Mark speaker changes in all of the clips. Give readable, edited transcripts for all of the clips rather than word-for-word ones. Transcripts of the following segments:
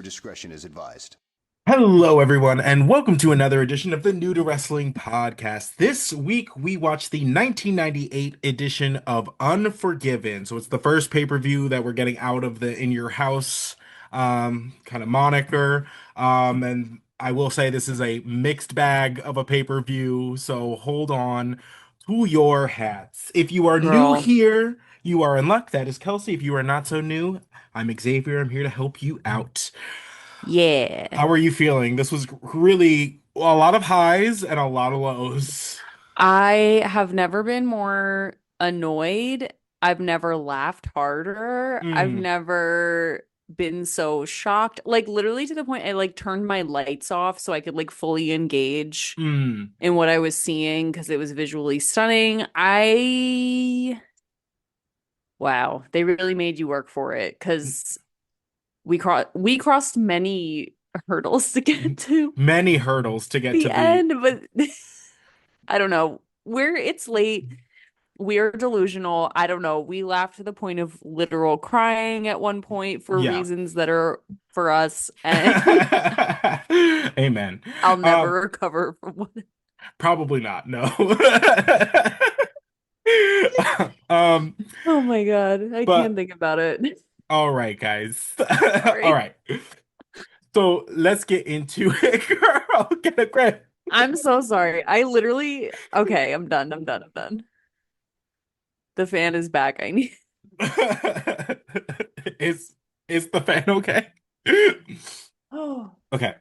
Speaker 1: discretion is advised.
Speaker 2: Hello, everyone, and welcome to another edition of the New to Wrestling podcast. This week, we watched the 1998 edition of Unforgiven. So it's the first pay-per-view that we're getting out of the In Your House kind of moniker. And I will say this is a mixed bag of a pay-per-view, so hold on to your hats. If you are new
Speaker 3: Girl,
Speaker 2: here, you are in luck. That is Kelsey. If you are not so new, I'm Xavier. I'm here to help you out.
Speaker 3: yeah.
Speaker 2: How are you feeling? This was really a lot of highs and a lot of lows.
Speaker 3: I have never been more annoyed. I've never laughed harder. I've
Speaker 2: Mm,
Speaker 3: never been so shocked. Like literally to the point I like turned my lights off so I could like fully engage
Speaker 2: mm.
Speaker 3: in what I was seeing because it was visually stunning. Wow, they really made you work for it because we crossed many hurdles to get to
Speaker 2: Many hurdles to get
Speaker 3: the
Speaker 2: to the.
Speaker 3: end, but I don't know. It's late. We're delusional. I don't know. We laughed to the point of literal crying at one point for
Speaker 2: Yeah.
Speaker 3: reasons that are for us, and
Speaker 2: Amen.
Speaker 3: I'll never
Speaker 2: Um,
Speaker 3: recover from what.
Speaker 2: Probably not. No. Um,
Speaker 3: Oh my God. I can't
Speaker 2: but
Speaker 3: think about it.
Speaker 2: all right, guys. All
Speaker 3: Sorry.
Speaker 2: right. So let's get into it, girl. Get a grip.
Speaker 3: I'm so sorry. Okay, I'm done. I'm done. I'm done. The fan is back. I need.
Speaker 2: Is is the fan okay?
Speaker 3: Oh.
Speaker 2: Okay.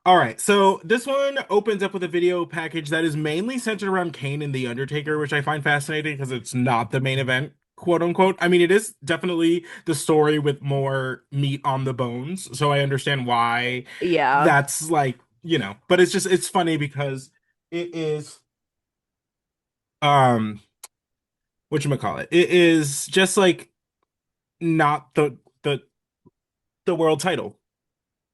Speaker 2: All right. So this one opens up with a video package that is mainly centered around Kane and the Undertaker, which I find fascinating because it's not the main event, quote unquote. I mean, it is definitely the story with more meat on the bones. So I understand why
Speaker 3: Yeah.
Speaker 2: that's like, but it's funny because it is um whatchamacallit. It is just like not the world title.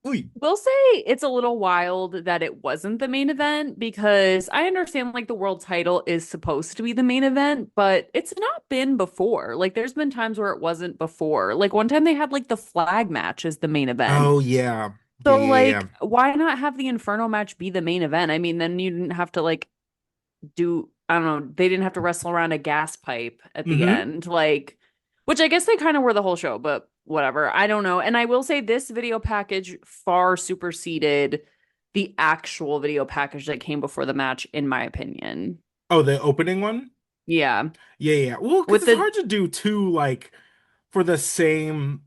Speaker 2: Ooh.
Speaker 3: Will say it's a little wild that it wasn't the main event because I understand like the world title is supposed to be the main event, but it's not been before. Like there's been times where it wasn't before. Like one time they had like the flag match as the main event.
Speaker 2: Oh yeah. Yeah,
Speaker 3: So
Speaker 2: yeah, yeah.
Speaker 3: like why not have the Inferno match be the main event? I mean, then you didn't have to like do I don't know, they didn't have to wrestle around a gas pipe at the
Speaker 2: Mm-hmm.
Speaker 3: end. Like which I guess they kind of were the whole show, but whatever. I don't know. And I will say this video package far superseded the actual video package that came before the match, in my opinion.
Speaker 2: Oh, the opening one?
Speaker 3: Yeah.
Speaker 2: Yeah, yeah. Well, because
Speaker 3: With
Speaker 2: it's
Speaker 3: the
Speaker 2: hard to do two like for the same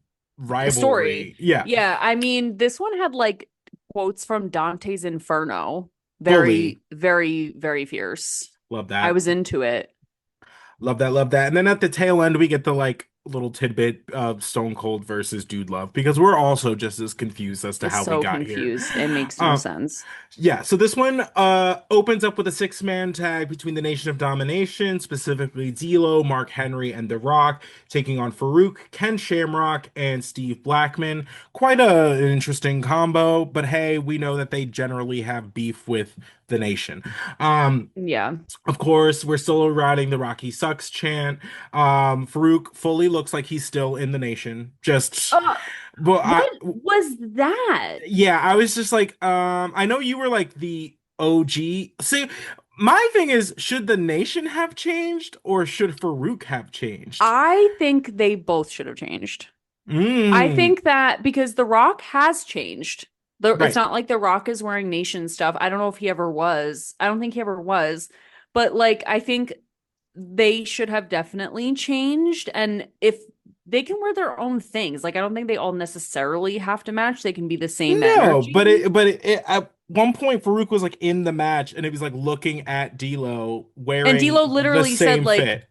Speaker 3: story.
Speaker 2: rivalry. Yeah,
Speaker 3: Yeah. I mean, this one had like quotes from Dante's Inferno.
Speaker 2: fully.
Speaker 3: Very, very, very fierce.
Speaker 2: Love
Speaker 3: I
Speaker 2: that.
Speaker 3: was into it.
Speaker 2: Love that, love that. And then at the tail end, we get the like little tidbit of Stone Cold versus Dude Love because we're also just as confused as to how we
Speaker 3: So
Speaker 2: got here.
Speaker 3: confused. It makes no
Speaker 2: Um,
Speaker 3: sense.
Speaker 2: Yeah, so this one opens up with a six-man tag between the Nation of Domination, specifically D'Lo, Mark Henry, and The Rock, taking on Farouk, Ken Shamrock, and Steve Blackman. Quite an interesting combo, but hey, we know that they generally have beef with the Nation. Um,
Speaker 3: Yeah.
Speaker 2: of course, we're still riding the Rocky Sucks chant. Farouk fully looks like he's still in the Nation. Just,
Speaker 3: Uh,
Speaker 2: but
Speaker 3: what was that?
Speaker 2: yeah, I was just like, I know you were like the OG. See, my thing is, should the nation have changed or should Farouk have changed?
Speaker 3: I think they both should have changed. I
Speaker 2: Mm,
Speaker 3: think that because The Rock has changed. It's
Speaker 2: right.
Speaker 3: not like The Rock is wearing nation stuff. I don't know if he ever was. I don't think he ever was. But like I think they should have definitely changed. And if they can wear their own things, like I don't think they all necessarily have to match. They can be the same
Speaker 2: No,
Speaker 3: energy.
Speaker 2: at one point Farouk was like in the match and it was like looking at D'Lo
Speaker 3: And D'Lo
Speaker 2: wearing the
Speaker 3: literally said
Speaker 2: same
Speaker 3: like
Speaker 2: fit.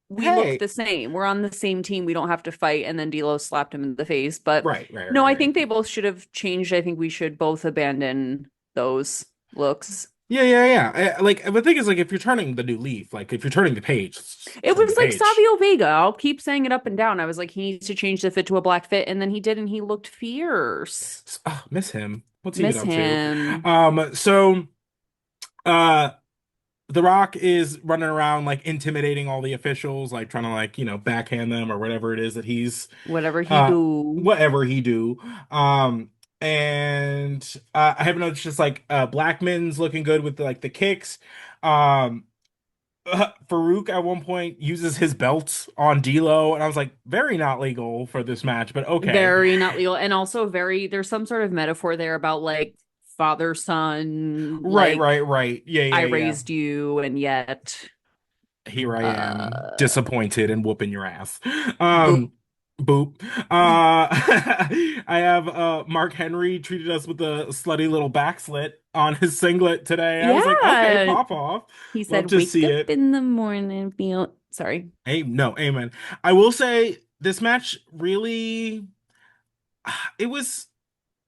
Speaker 3: we look
Speaker 2: Hey,
Speaker 3: the same. We're on the same team. We don't have to fight. And then D'Lo slapped him in the face. But
Speaker 2: right, right,
Speaker 3: no,
Speaker 2: right,
Speaker 3: I
Speaker 2: right.
Speaker 3: think they both should have changed. I think we should both abandon those looks.
Speaker 2: Yeah, yeah, yeah. Like the thing is, like if you're turning the new leaf, like if you're turning the page, just
Speaker 3: It
Speaker 2: turn the
Speaker 3: was like
Speaker 2: page.
Speaker 3: Savio Vega. I'll keep saying it up and down. I was like, he needs to change the fit to a black fit, and then he did, and he looked fierce.
Speaker 2: Oh, miss him. What's he been
Speaker 3: Miss
Speaker 2: up to?
Speaker 3: him.
Speaker 2: So uh The Rock is running around like intimidating all the officials, like trying to like, backhand them or whatever it is that he's
Speaker 3: Whatever he
Speaker 2: uh
Speaker 3: do.
Speaker 2: whatever he do. Um and I have noticed just like Blackman's looking good with like the kicks. Um Farouk at one point uses his belt on D'Lo, and I was like, very not legal for this match, but okay.
Speaker 3: Very not legal. And also very, there's some sort of metaphor there about like father son,
Speaker 2: Right,
Speaker 3: like
Speaker 2: right, right. Yeah,
Speaker 3: I
Speaker 2: yeah, yeah.
Speaker 3: raised you and yet
Speaker 2: Here I am,
Speaker 3: uh
Speaker 2: disappointed and whooping your ass.
Speaker 3: boop.
Speaker 2: Boop. I have Mark Henry treated us with a slutty little backslit on his singlet today. I was like, okay,
Speaker 3: Yeah.
Speaker 2: pop off.
Speaker 3: He
Speaker 2: Love
Speaker 3: said,
Speaker 2: to
Speaker 3: wake
Speaker 2: see
Speaker 3: up
Speaker 2: it.
Speaker 3: in the morning, feel sorry.
Speaker 2: Hey, no, amen. I will say this match really it was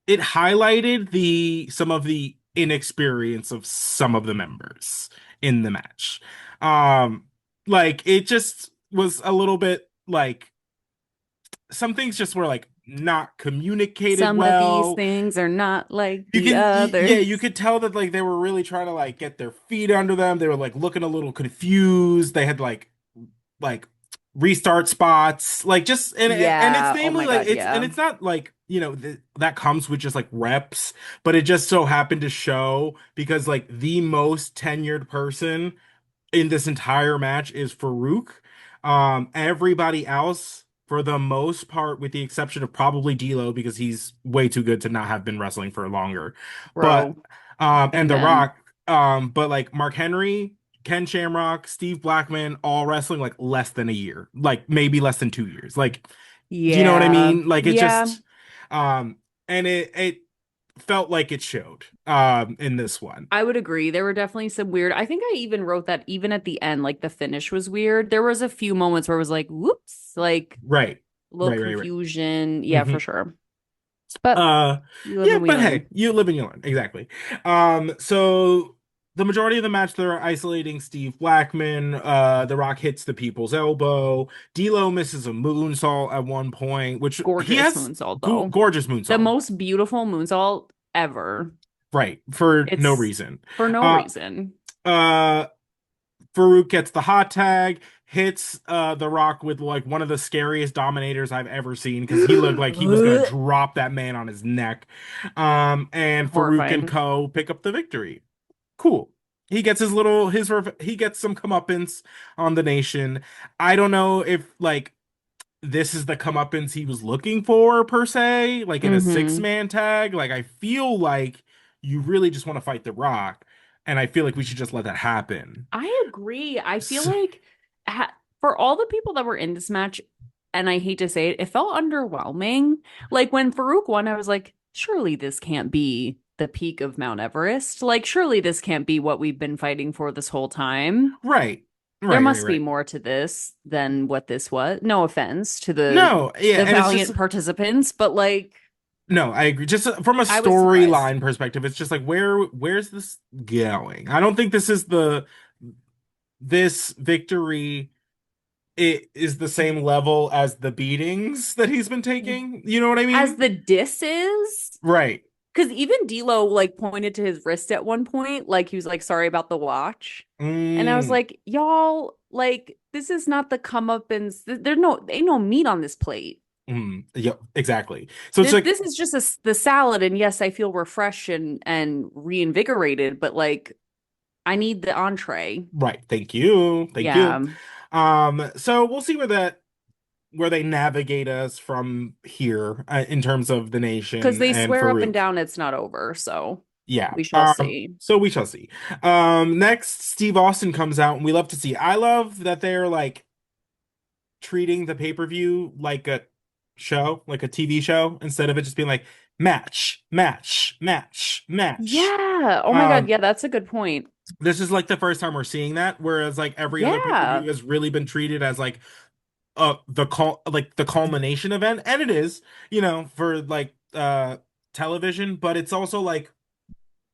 Speaker 2: it highlighted the some of the inexperience of some of the members in the match. Um, like it just was a little bit like some things just were like not communicated
Speaker 3: Some of these
Speaker 2: well.
Speaker 3: things are not like
Speaker 2: You
Speaker 3: the
Speaker 2: can, yeah, you
Speaker 3: others.
Speaker 2: could tell that like they were really trying to like get their feet under them. They were like looking a little confused. They had like restart spots, like just and it's
Speaker 3: Yeah. Oh
Speaker 2: namely
Speaker 3: my
Speaker 2: like
Speaker 3: God. Yeah.
Speaker 2: it's not like that comes with just like reps, but it just so happened to show because like the most tenured person in this entire match is Farouk. Everybody else, for the most part, with the exception of probably D'Lo, because he's way too good to not have been wrestling for longer. But
Speaker 3: Bro.
Speaker 2: and The
Speaker 3: Amen.
Speaker 2: Rock, but like Mark Henry, Ken Shamrock, Steve Blackman, all wrestling like less than a year, like maybe less than 2 years. Like, do you know what I
Speaker 3: Yeah.
Speaker 2: mean? Like it
Speaker 3: Yeah.
Speaker 2: just, and it felt like it showed, in this one.
Speaker 3: I would agree. There were definitely some weird. I think I even wrote that even at the end, like the finish was weird. There was a few moments where it was like, whoops, like
Speaker 2: Right,
Speaker 3: a little
Speaker 2: right.
Speaker 3: confusion. Yeah,
Speaker 2: hmm
Speaker 3: for sure. But
Speaker 2: Uh,
Speaker 3: we live
Speaker 2: yeah,
Speaker 3: and we
Speaker 2: but hey,
Speaker 3: learn.
Speaker 2: you live and you learn. Exactly. So the majority of the match, they're isolating Steve Blackman. The Rock hits the people's elbow. D'Lo misses a moonsault at one point, which he
Speaker 3: Gorgeous
Speaker 2: has
Speaker 3: moonsault though.
Speaker 2: gorgeous
Speaker 3: The
Speaker 2: moonsault.
Speaker 3: most beautiful moonsault ever.
Speaker 2: Right, for no
Speaker 3: It's
Speaker 2: reason.
Speaker 3: for no
Speaker 2: Uh,
Speaker 3: reason.
Speaker 2: uh, Farouk gets the hot tag, hits The Rock with like one of the scariest dominators I've ever seen because he looked like he was gonna drop that man on his neck. And Farouk and
Speaker 3: Horrifying.
Speaker 2: Co pick up the victory. Cool. He gets his little he gets some comeuppance on the nation. I don't know if like this is the comeuppance he was looking for per se, like in a six
Speaker 3: Hmm.
Speaker 2: man tag. Like I feel like you really just want to fight The Rock, and I feel like we should just let that happen.
Speaker 3: I agree. I feel
Speaker 2: S-
Speaker 3: like for all the people that were in this match, and I hate to say it, it felt underwhelming. Like when Farouk won, I was like, surely this can't be the peak of Mount Everest. Like, surely this can't be what we've been fighting for this whole time.
Speaker 2: Right.
Speaker 3: There
Speaker 2: Right, right,
Speaker 3: must be
Speaker 2: right.
Speaker 3: more to this than what this was. No offense to
Speaker 2: No, yeah,
Speaker 3: the
Speaker 2: and it's just
Speaker 3: valiant participants, but like
Speaker 2: no, I agree. Just from a
Speaker 3: I was surprised.
Speaker 2: storyline perspective, it's just like where's this going? I don't think this victory it is the same level as the beatings that he's been taking. You know what I
Speaker 3: As
Speaker 2: mean?
Speaker 3: the diss is,
Speaker 2: Right.
Speaker 3: because even D'Lo like pointed to his wrist at one point, like he was like, "Sorry about the watch," and I was
Speaker 2: Mm,
Speaker 3: like, "Y'all, like this is not the comeuppance. There's no, ain't no meat on this plate.
Speaker 2: yeah, exactly. So it's
Speaker 3: This
Speaker 2: like,
Speaker 3: is just the salad." And yes, I feel refreshed and reinvigorated, but like I need the entree.
Speaker 2: right, thank you. Thank you.
Speaker 3: Yeah,
Speaker 2: So we'll see where they navigate us from here, in terms of the
Speaker 3: because
Speaker 2: nation
Speaker 3: they
Speaker 2: and
Speaker 3: swear up and
Speaker 2: Farouk.
Speaker 3: down it's not over, so
Speaker 2: Yeah.
Speaker 3: we shall see.
Speaker 2: So we shall see. Next, Steve Austin comes out, and we love to see. I love that they're like treating the pay-per-view like a show, like a TV show, instead of it just being like match, match, match, match.
Speaker 3: Yeah. Oh my God.
Speaker 2: Um,
Speaker 3: Yeah, that's a good point.
Speaker 2: this is like the first time we're seeing that, whereas like every other pay-per-view
Speaker 3: Yeah.
Speaker 2: has really been treated as like the culmination event, and it is, for like television, but it's also like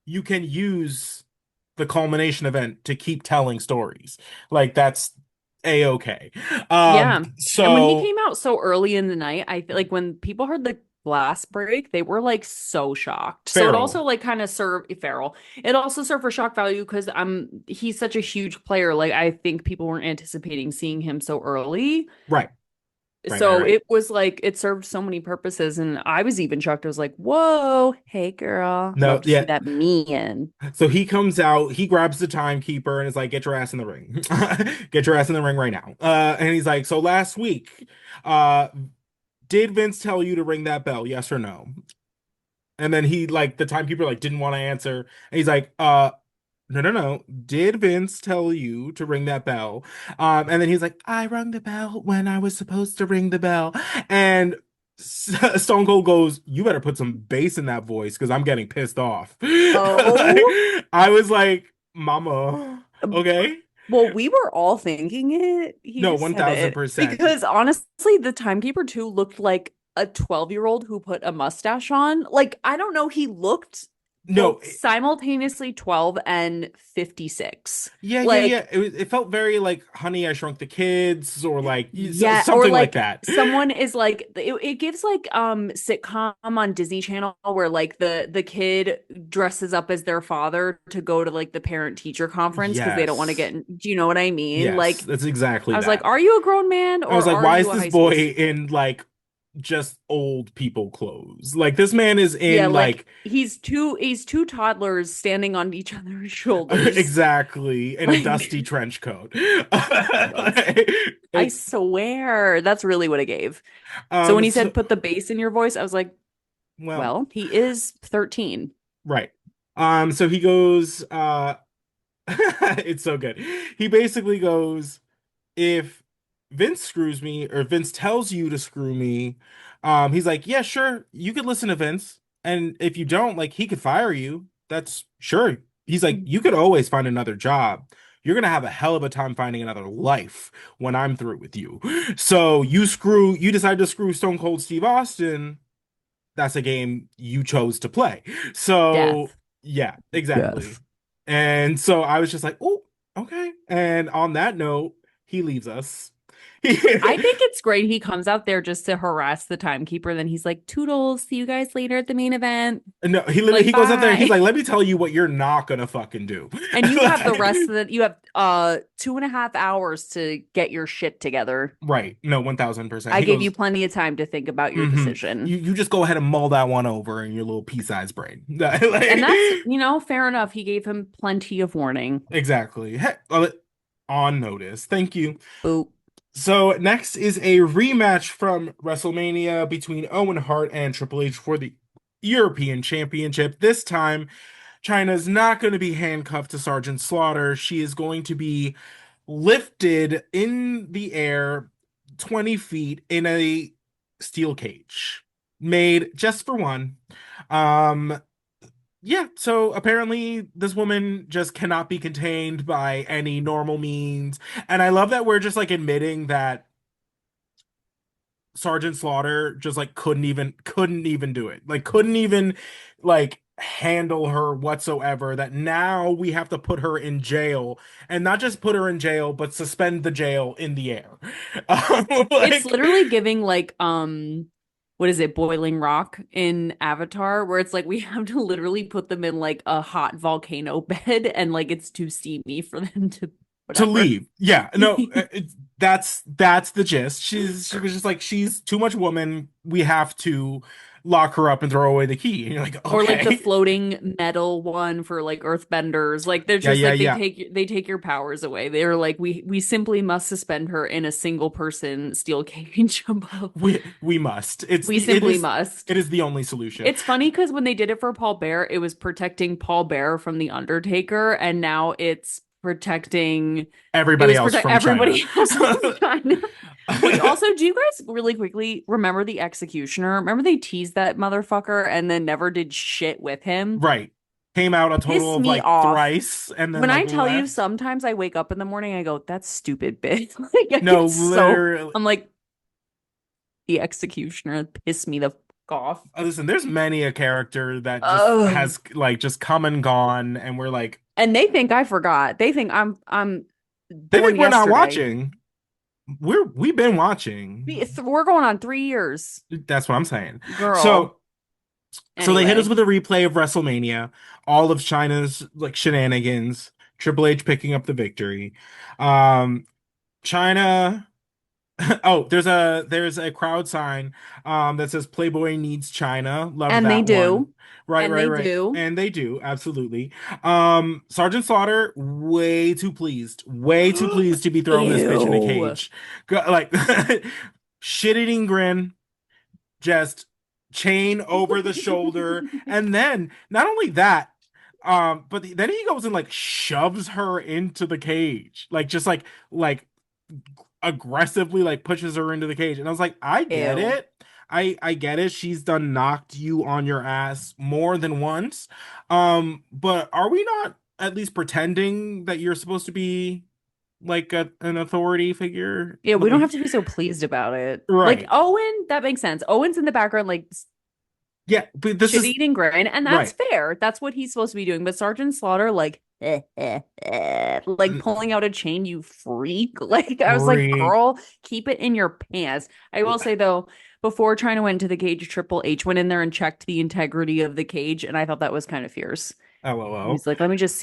Speaker 2: you can use the culmination event to keep telling stories. Like that's a-okay.
Speaker 3: Yeah. And when he
Speaker 2: So
Speaker 3: came out so early in the night, I feel like when people heard glass break, they were like so shocked. So it
Speaker 2: Feral.
Speaker 3: also like kind of served feral. It also served for shock value because he's such a huge player. Like I think people weren't anticipating seeing him so early.
Speaker 2: Right. Right, right,
Speaker 3: So
Speaker 2: right.
Speaker 3: it was like it served so many purposes, and I was even shocked. I was like, "Whoa, hey girl,
Speaker 2: No,
Speaker 3: love to see
Speaker 2: yeah.
Speaker 3: that man."
Speaker 2: So he comes out, he grabs the timekeeper and is like, get your ass in the ring. Get your ass in the ring right now. And he's like, so last week, uh, did Vince tell you to ring that bell? Yes or no? And then he like the timekeeper like didn't want to answer. And he's like, no, no, no. Did Vince tell you to ring that bell? And then he's like, I rung the bell when I was supposed to ring the bell. And Stone Cold goes, you better put some bass in that voice because I'm getting pissed off. Like,
Speaker 3: Oh,
Speaker 2: I was like, Mama, okay?
Speaker 3: well, we were all thinking it. He
Speaker 2: No,
Speaker 3: just said it
Speaker 2: 1000%.
Speaker 3: because honestly, the timekeeper too looked like a 12-year-old who put a mustache on. Like, I don't know, he looked
Speaker 2: No,
Speaker 3: both simultaneously 12 and 56.
Speaker 2: yeah, yeah, yeah.
Speaker 3: Like,
Speaker 2: It felt very like Honey, I Shrunk the Kids or like
Speaker 3: yeah, or
Speaker 2: something like
Speaker 3: like
Speaker 2: that.
Speaker 3: someone is like it gives like sitcom on Disney Channel where like the kid dresses up as their father to go to like the parent teacher conference because they don't want to
Speaker 2: Yes.
Speaker 3: get do you know what I mean?
Speaker 2: Yes,
Speaker 3: Like
Speaker 2: that's exactly
Speaker 3: I was like,
Speaker 2: that.
Speaker 3: are you a grown man
Speaker 2: I was
Speaker 3: or
Speaker 2: like,
Speaker 3: are
Speaker 2: why is
Speaker 3: you a
Speaker 2: this
Speaker 3: high school
Speaker 2: boy
Speaker 3: student?
Speaker 2: in like just old people clothes? Like this man is
Speaker 3: Yeah,
Speaker 2: in
Speaker 3: like
Speaker 2: like
Speaker 3: he's two toddlers standing on each other's shoulders.
Speaker 2: exactly in a
Speaker 3: Like,
Speaker 2: dusty trench coat.
Speaker 3: I
Speaker 2: It's
Speaker 3: swear that's really what it gave. So when he
Speaker 2: so
Speaker 3: said put the bass in your voice, I was like,
Speaker 2: well,
Speaker 3: well, he is 13.
Speaker 2: right. So he goes it's so good. He basically goes, if Vince screws me or Vince tells you to screw me, he's like, yeah, sure, you could listen to Vince. And if you don't, like, he could fire you. That's sure. He's like, you could always find another job. You're gonna have a hell of a time finding another life when I'm through with you. So you decide to screw Stone Cold Steve Austin. That's a game you chose to play. So
Speaker 3: Death.
Speaker 2: yeah, exactly.
Speaker 3: Death.
Speaker 2: And so I was just like, oh, okay. And on that note, he leaves us.
Speaker 3: I think it's great he comes out there just to harass the timekeeper. Then he's like, Toodles, see you guys later at the main event.
Speaker 2: No, he literally
Speaker 3: Like,
Speaker 2: he goes out there, he's
Speaker 3: bye.
Speaker 2: like, let me tell you what you're not gonna fucking do.
Speaker 3: And you have the
Speaker 2: Like,
Speaker 3: rest of the you have 2.5 hours to get your shit together.
Speaker 2: right. No, 1000%.
Speaker 3: I
Speaker 2: He
Speaker 3: gave you
Speaker 2: goes,
Speaker 3: plenty of time to think about your
Speaker 2: mm-hmm.
Speaker 3: decision.
Speaker 2: You just go ahead and mull that one over in your little pea-sized brain.
Speaker 3: And that's,
Speaker 2: Like,
Speaker 3: fair enough. He gave him plenty of warning.
Speaker 2: exactly. On notice. Thank you.
Speaker 3: Boop.
Speaker 2: So next is a rematch from WrestleMania between Owen Hart and Triple H for the European Championship. This time, Chyna's not going to be handcuffed to Sergeant Slaughter. She is going to be lifted in the air 20 feet in a steel cage made just for one. Um, yeah, so apparently this woman just cannot be contained by any normal means. And I love that we're just like admitting that Sergeant Slaughter just like couldn't even do it. Like couldn't even like handle her whatsoever. That now we have to put her in jail and not just put her in jail, but suspend the jail in the air.
Speaker 3: It's
Speaker 2: Like
Speaker 3: literally giving like what is it, Boiling Rock in Avatar, where it's like we have to literally put them in like a hot volcano bed and like it's too steamy for them to
Speaker 2: to
Speaker 3: whatever.
Speaker 2: leave. Yeah, no, that's the gist. She was just like she's too much woman. We have to lock her up and throw away the key. And you're like,
Speaker 3: Or like the
Speaker 2: okay,
Speaker 3: floating metal one for like earthbenders. Like they're
Speaker 2: yeah,
Speaker 3: just
Speaker 2: yeah,
Speaker 3: like
Speaker 2: yeah.
Speaker 3: they take your powers away. They're like we simply must suspend her in a single person steel cage above.
Speaker 2: We must.
Speaker 3: We simply must.
Speaker 2: It is the only solution.
Speaker 3: It's funny because when they did it for Paul Bear, it was protecting Paul Bear from the Undertaker, and now it's protecting it
Speaker 2: Everybody
Speaker 3: was
Speaker 2: else
Speaker 3: protect
Speaker 2: from China.
Speaker 3: everybody else from China. Wait, also, do you guys really quickly remember the executioner? Remember they teased that motherfucker and then never did shit with him?
Speaker 2: Right. Came out a total
Speaker 3: Pissed
Speaker 2: of
Speaker 3: me
Speaker 2: like
Speaker 3: off.
Speaker 2: thrice and then
Speaker 3: When I
Speaker 2: like
Speaker 3: tell you,
Speaker 2: left.
Speaker 3: sometimes I wake up in the morning, I go, "That's stupid, bitch." Like I
Speaker 2: No,
Speaker 3: get so,
Speaker 2: literally.
Speaker 3: I'm like, the executioner pissed me the fuck off.
Speaker 2: Listen, there's many a character that just
Speaker 3: Oh,
Speaker 2: has like just come and gone, and we're like,
Speaker 3: and they think I forgot. They think I'm
Speaker 2: they
Speaker 3: born
Speaker 2: think we're not
Speaker 3: yesterday.
Speaker 2: watching. we've been watching.
Speaker 3: We're going on 3 years,
Speaker 2: That's what I'm saying.
Speaker 3: girl.
Speaker 2: So they hit us
Speaker 3: Anyway,
Speaker 2: with a replay of WrestleMania, all of China's like shenanigans, Triple H picking up the victory. Um, China. Oh, there's a crowd sign that says Playboy needs China. Love
Speaker 3: and they
Speaker 2: that one.
Speaker 3: do,
Speaker 2: Right,
Speaker 3: and
Speaker 2: right,
Speaker 3: they
Speaker 2: right.
Speaker 3: do.
Speaker 2: And they do, absolutely. Sergeant Slaughter, way too pleased to be throwing this bitch in a
Speaker 3: Ew.
Speaker 2: cage. Like shit-eating grin, just chain over the shoulder, and then not only that, but then he goes and like shoves her into the cage, like just like aggressively like pushes her into the cage. And I was like, I get
Speaker 3: Ew.
Speaker 2: it. I get it. She's done knocked you on your ass more than once. But are we not at least pretending that you're supposed to be like an authority figure?
Speaker 3: Yeah, we don't have
Speaker 2: Like,
Speaker 3: to be so pleased about it. Like
Speaker 2: right.
Speaker 3: Owen, that makes sense. Owen's in the background, like
Speaker 2: Yeah, but this
Speaker 3: shit
Speaker 2: is
Speaker 3: eating grin, and that's
Speaker 2: right.
Speaker 3: fair. That's what he's supposed to be doing. But Sergeant Slaughter, like, like pulling out a chain, you freak. Like, I was like,
Speaker 2: Freak.
Speaker 3: girl, keep it in your pants. I will say though, before China went into the cage, Triple H went in there and checked the integrity of the cage, and I thought that was kind of fierce.
Speaker 2: LOL.
Speaker 3: He's like, let me just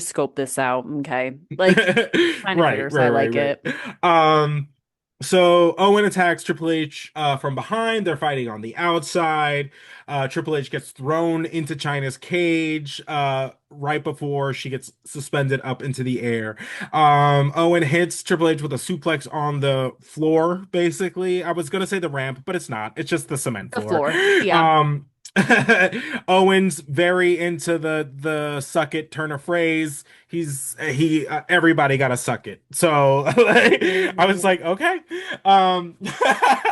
Speaker 3: scope this out. Okay. Like, kind of
Speaker 2: Right,
Speaker 3: fierce.
Speaker 2: right,
Speaker 3: I
Speaker 2: right,
Speaker 3: like
Speaker 2: right.
Speaker 3: it.
Speaker 2: So Owen attacks Triple H from behind. They're fighting on the outside. Triple H gets thrown into Chyna's cage right before she gets suspended up into the air. Owen hits Triple H with a suplex on the floor, basically. I was gonna say the ramp, but it's not. It's just the cement
Speaker 3: The
Speaker 2: floor.
Speaker 3: floor. Yeah.
Speaker 2: Um, Owen's very into the suck it turn a phrase. He everybody got to suck it. So like, I was like, okay. Um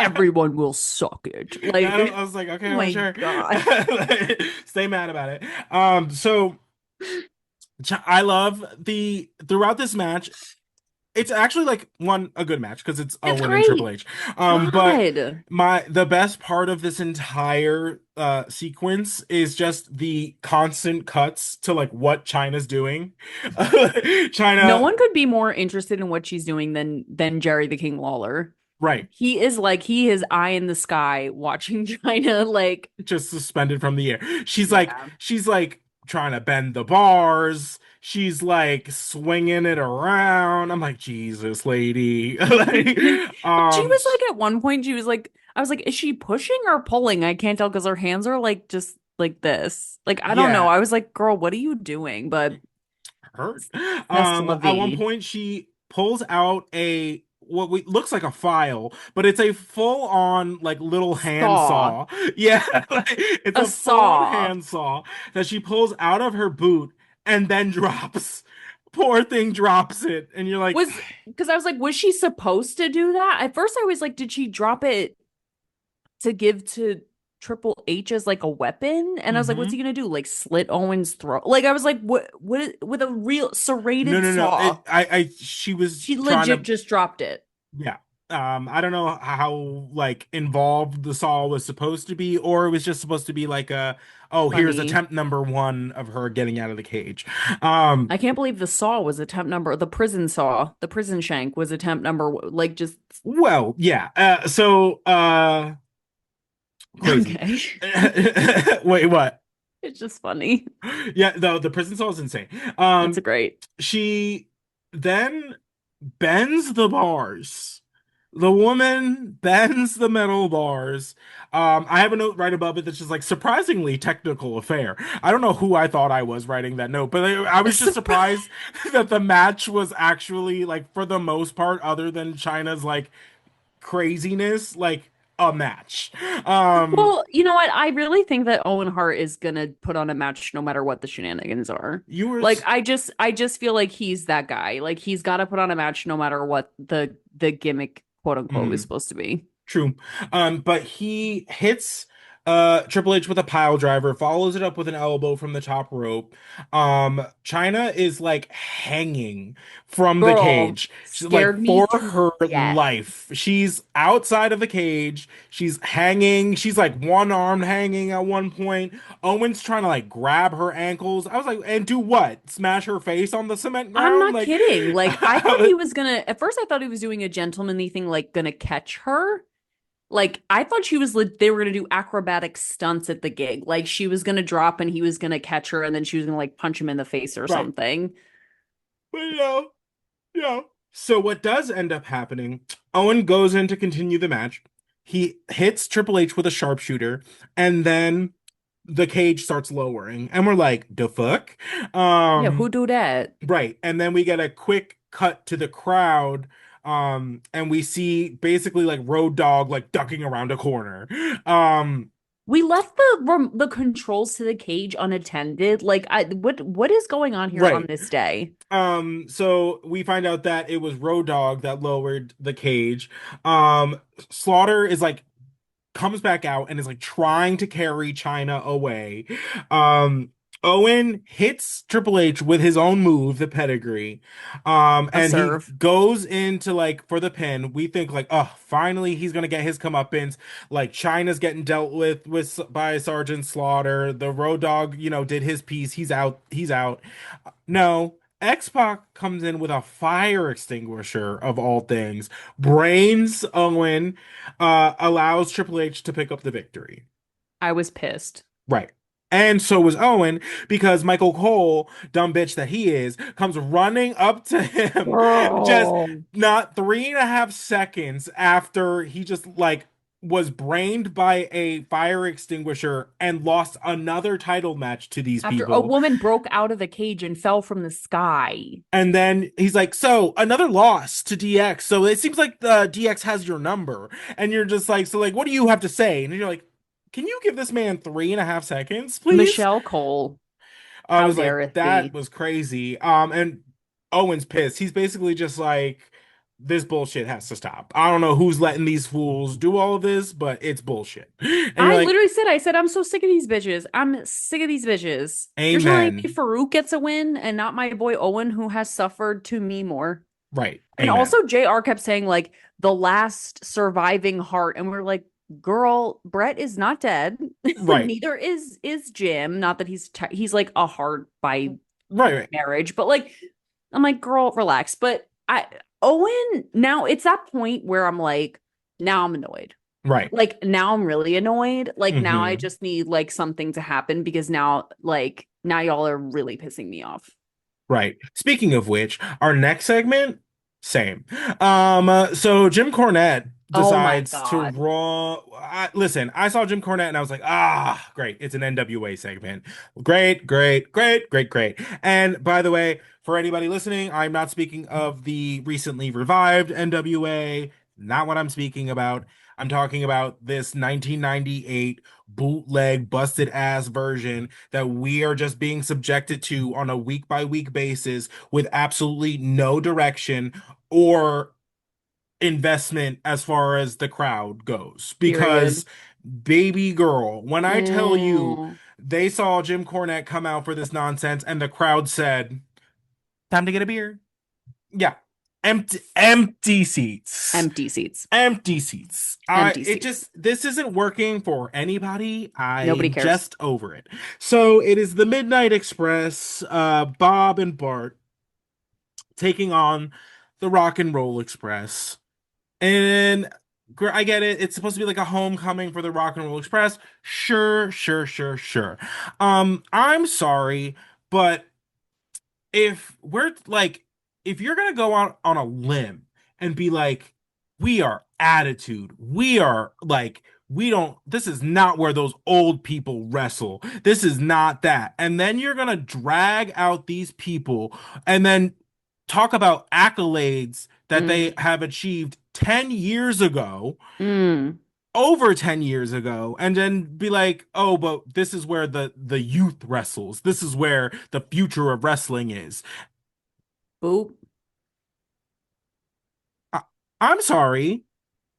Speaker 3: Everyone will suck it. Like,
Speaker 2: I was like,
Speaker 3: oh
Speaker 2: okay, well,
Speaker 3: my
Speaker 2: sure.
Speaker 3: God.
Speaker 2: Stay mad about it. So I love the throughout this match. It's actually like a good match because it's
Speaker 3: It's
Speaker 2: Owen and Triple
Speaker 3: great.
Speaker 2: H. But
Speaker 3: God.
Speaker 2: the best part of this entire sequence is just the constant cuts to like what China's doing.
Speaker 3: No
Speaker 2: China,
Speaker 3: one could be more interested in what she's doing than Jerry the King Lawler.
Speaker 2: right,
Speaker 3: He is eye in the sky watching China like
Speaker 2: just suspended from the air.
Speaker 3: yeah.
Speaker 2: She's like trying to bend the bars. She's like swinging it around. I'm like, Jesus, lady. Like,
Speaker 3: But she was like at one point she was like I was like is she pushing or pulling? I can't tell because her hands are like just like this. Like I don't know.
Speaker 2: yeah,
Speaker 3: I was like girl, what are you doing? But
Speaker 2: hurt.
Speaker 3: c'est la
Speaker 2: At one
Speaker 3: vie.
Speaker 2: point, she pulls out looks like a file, but it's a full on like little hand
Speaker 3: Saw.
Speaker 2: saw. Yeah, like, it's
Speaker 3: A
Speaker 2: a full on
Speaker 3: saw.
Speaker 2: hand saw that she pulls out of her boot and then drops. Poor thing drops it, and you're like,
Speaker 3: Was because I was like, was she supposed to do that? At first, I was like, did she drop it to give to Triple H as like a weapon? And I was like, what's
Speaker 2: mm-hmm.
Speaker 3: he gonna do? Like slit Owen's throat? Like I was like, what with a real
Speaker 2: No,
Speaker 3: serrated
Speaker 2: no, no.
Speaker 3: saw?
Speaker 2: She was
Speaker 3: She
Speaker 2: trying
Speaker 3: legit
Speaker 2: to.
Speaker 3: just dropped it.
Speaker 2: Yeah. I don't know how like involved the saw was supposed to be, or it was just supposed to be like oh, here's
Speaker 3: Funny.
Speaker 2: attempt number one of her getting out of the cage.
Speaker 3: I can't believe the saw was attempt number. The prison saw, the prison shank was attempt number. Like just
Speaker 2: Well, yeah. Crazy.
Speaker 3: okay.
Speaker 2: Wait, what?
Speaker 3: It's just funny.
Speaker 2: Yeah, the prison saw is insane.
Speaker 3: It's a great.
Speaker 2: She then bends the bars. The woman bends the metal bars. I have a note right above it that's just like surprisingly technical affair. I don't know who I thought I was writing that note, but I was just surprised that the match was actually like for the most part, other than China's like craziness, like a match. Um,
Speaker 3: Well, you know what? I really think that Owen Hart is gonna put on a match no matter what the shenanigans are.
Speaker 2: you were
Speaker 3: Like I just feel like he's that guy. Like he's got to put on a match no matter what the gimmick quote unquote is
Speaker 2: mhm,
Speaker 3: supposed to be.
Speaker 2: true. But he hits Triple H with a pile driver follows it up with an elbow from the top rope. China is like hanging from the
Speaker 3: Girl,
Speaker 2: cage. She's like
Speaker 3: scared me
Speaker 2: for
Speaker 3: to
Speaker 2: her
Speaker 3: death.
Speaker 2: life. She's outside of the cage. She's hanging. She's like one arm hanging at one point. Owen's trying to like grab her ankles. I was like, and do what? Smash her face on the cement
Speaker 3: I'm
Speaker 2: ground?
Speaker 3: not
Speaker 2: Like,
Speaker 3: kidding. Like, I thought he was gonna, at first, I thought he was doing a gentlemanly thing, like, gonna catch her. Like, I thought they were gonna do acrobatic stunts at the gig. Like, she was gonna drop and he was gonna catch her and then she was gonna, like, punch him in the face or
Speaker 2: right.
Speaker 3: something.
Speaker 2: But So what does end up happening, Owen goes in to continue the match. He hits Triple H with a sharpshooter, and then the cage starts lowering. And we're like, the fuck?
Speaker 3: Yeah, who do that?
Speaker 2: Right. And then we get a quick cut to the crowd. And we see basically like Road Dogg like ducking around a corner. Um,
Speaker 3: We left the controls to the cage unattended. Like, what is going on here on
Speaker 2: right.
Speaker 3: this day?
Speaker 2: So we find out that it was Road Dogg that lowered the cage. Slaughter is like comes back out and is like trying to carry China away. Um, Owen hits Triple H with his own move, the pedigree.
Speaker 3: A
Speaker 2: And he
Speaker 3: serve.
Speaker 2: goes into like for the pin. We think like, oh, finally he's gonna get his comeuppance. Like China's getting dealt with by Sergeant Slaughter. The Road Dogg, did his piece. He's out. He's out. No. X-Pac comes in with a fire extinguisher of all things, brains Owen, allows Triple H to pick up the victory.
Speaker 3: I was pissed.
Speaker 2: Right. And so was Owen because Michael Cole, dumb bitch that he is, comes running up to him just
Speaker 3: Girl.
Speaker 2: not 3.5 seconds after he just like was brained by a fire extinguisher and lost another title match to these
Speaker 3: After a
Speaker 2: people.
Speaker 3: woman broke out of the cage and fell from the sky.
Speaker 2: And then he's like, so another loss to DX. So it seems like the DX has your number. And you're just like, so like, what do you have to say? And you're like, can you give this man 3.5 seconds, please?
Speaker 3: Michelle Cole,
Speaker 2: I
Speaker 3: how
Speaker 2: was like,
Speaker 3: dareth
Speaker 2: that
Speaker 3: thee?
Speaker 2: was crazy. And Owen's pissed. He's basically just like, this bullshit has to stop. I don't know who's letting these fools do all of this, but it's bullshit. And you're
Speaker 3: I
Speaker 2: like,
Speaker 3: literally said, I said, I'm so sick of these bitches. I'm sick of these bitches. You're telling me
Speaker 2: amen.
Speaker 3: Farouk gets a win and not my boy Owen, who has suffered to me more.
Speaker 2: Right.
Speaker 3: And
Speaker 2: Amen.
Speaker 3: also, JR kept saying, like, the last surviving heart. And we're like, girl, Brett is not dead.
Speaker 2: Right.
Speaker 3: Neither is Jim. Not that he's like a heart by
Speaker 2: Right. Right.
Speaker 3: marriage, but like, I'm like, girl, relax. But Owen, now it's that point where I'm like, now I'm annoyed.
Speaker 2: Right.
Speaker 3: Like now I'm really annoyed. Like now I
Speaker 2: Hmm.
Speaker 3: just need like something to happen because now y'all are really pissing me off.
Speaker 2: Right. Speaking of which, our next segment, same. So Jim Cornette
Speaker 3: Oh my
Speaker 2: decides to
Speaker 3: God.
Speaker 2: listen, I saw Jim Cornette and I was like, ah, great. It's an NWA segment. Great, great, great, great, great. And by the way, for anybody listening, I'm not speaking of the recently revived NWA, not what I'm speaking about. I'm talking about this 1998 bootleg busted ass version that we are just being subjected to on a week by week basis with absolutely no direction or investment as far as the crowd goes.
Speaker 3: Period.
Speaker 2: Because, baby girl, when I tell you
Speaker 3: Mm,
Speaker 2: they saw Jim Cornette come out for this nonsense and the crowd said, time to get a beer. Yeah. Empty seats.
Speaker 3: empty seats.
Speaker 2: Empty seats.
Speaker 3: Empty
Speaker 2: It
Speaker 3: seats.
Speaker 2: just this isn't working for anybody.
Speaker 3: Nobody
Speaker 2: I'm
Speaker 3: cares.
Speaker 2: just over it. So it is the Midnight Express, Bob and Bart taking on the Rock and Roll Express. And I get it. It's supposed to be like a homecoming for the Rock and Roll Express. Sure, sure, sure, sure. I'm sorry, but if you're gonna go out on a limb and be like, we are attitude, we are like, we don't, this is not where those old people wrestle, this is not that, and then you're gonna drag out these people and then talk about accolades that they
Speaker 3: Mm,
Speaker 2: have achieved 10 years ago,
Speaker 3: mm,
Speaker 2: over 10 years ago, and then be like, oh, but this is where the youth wrestles, this is where the future of wrestling is.
Speaker 3: boop.
Speaker 2: I, I'm sorry.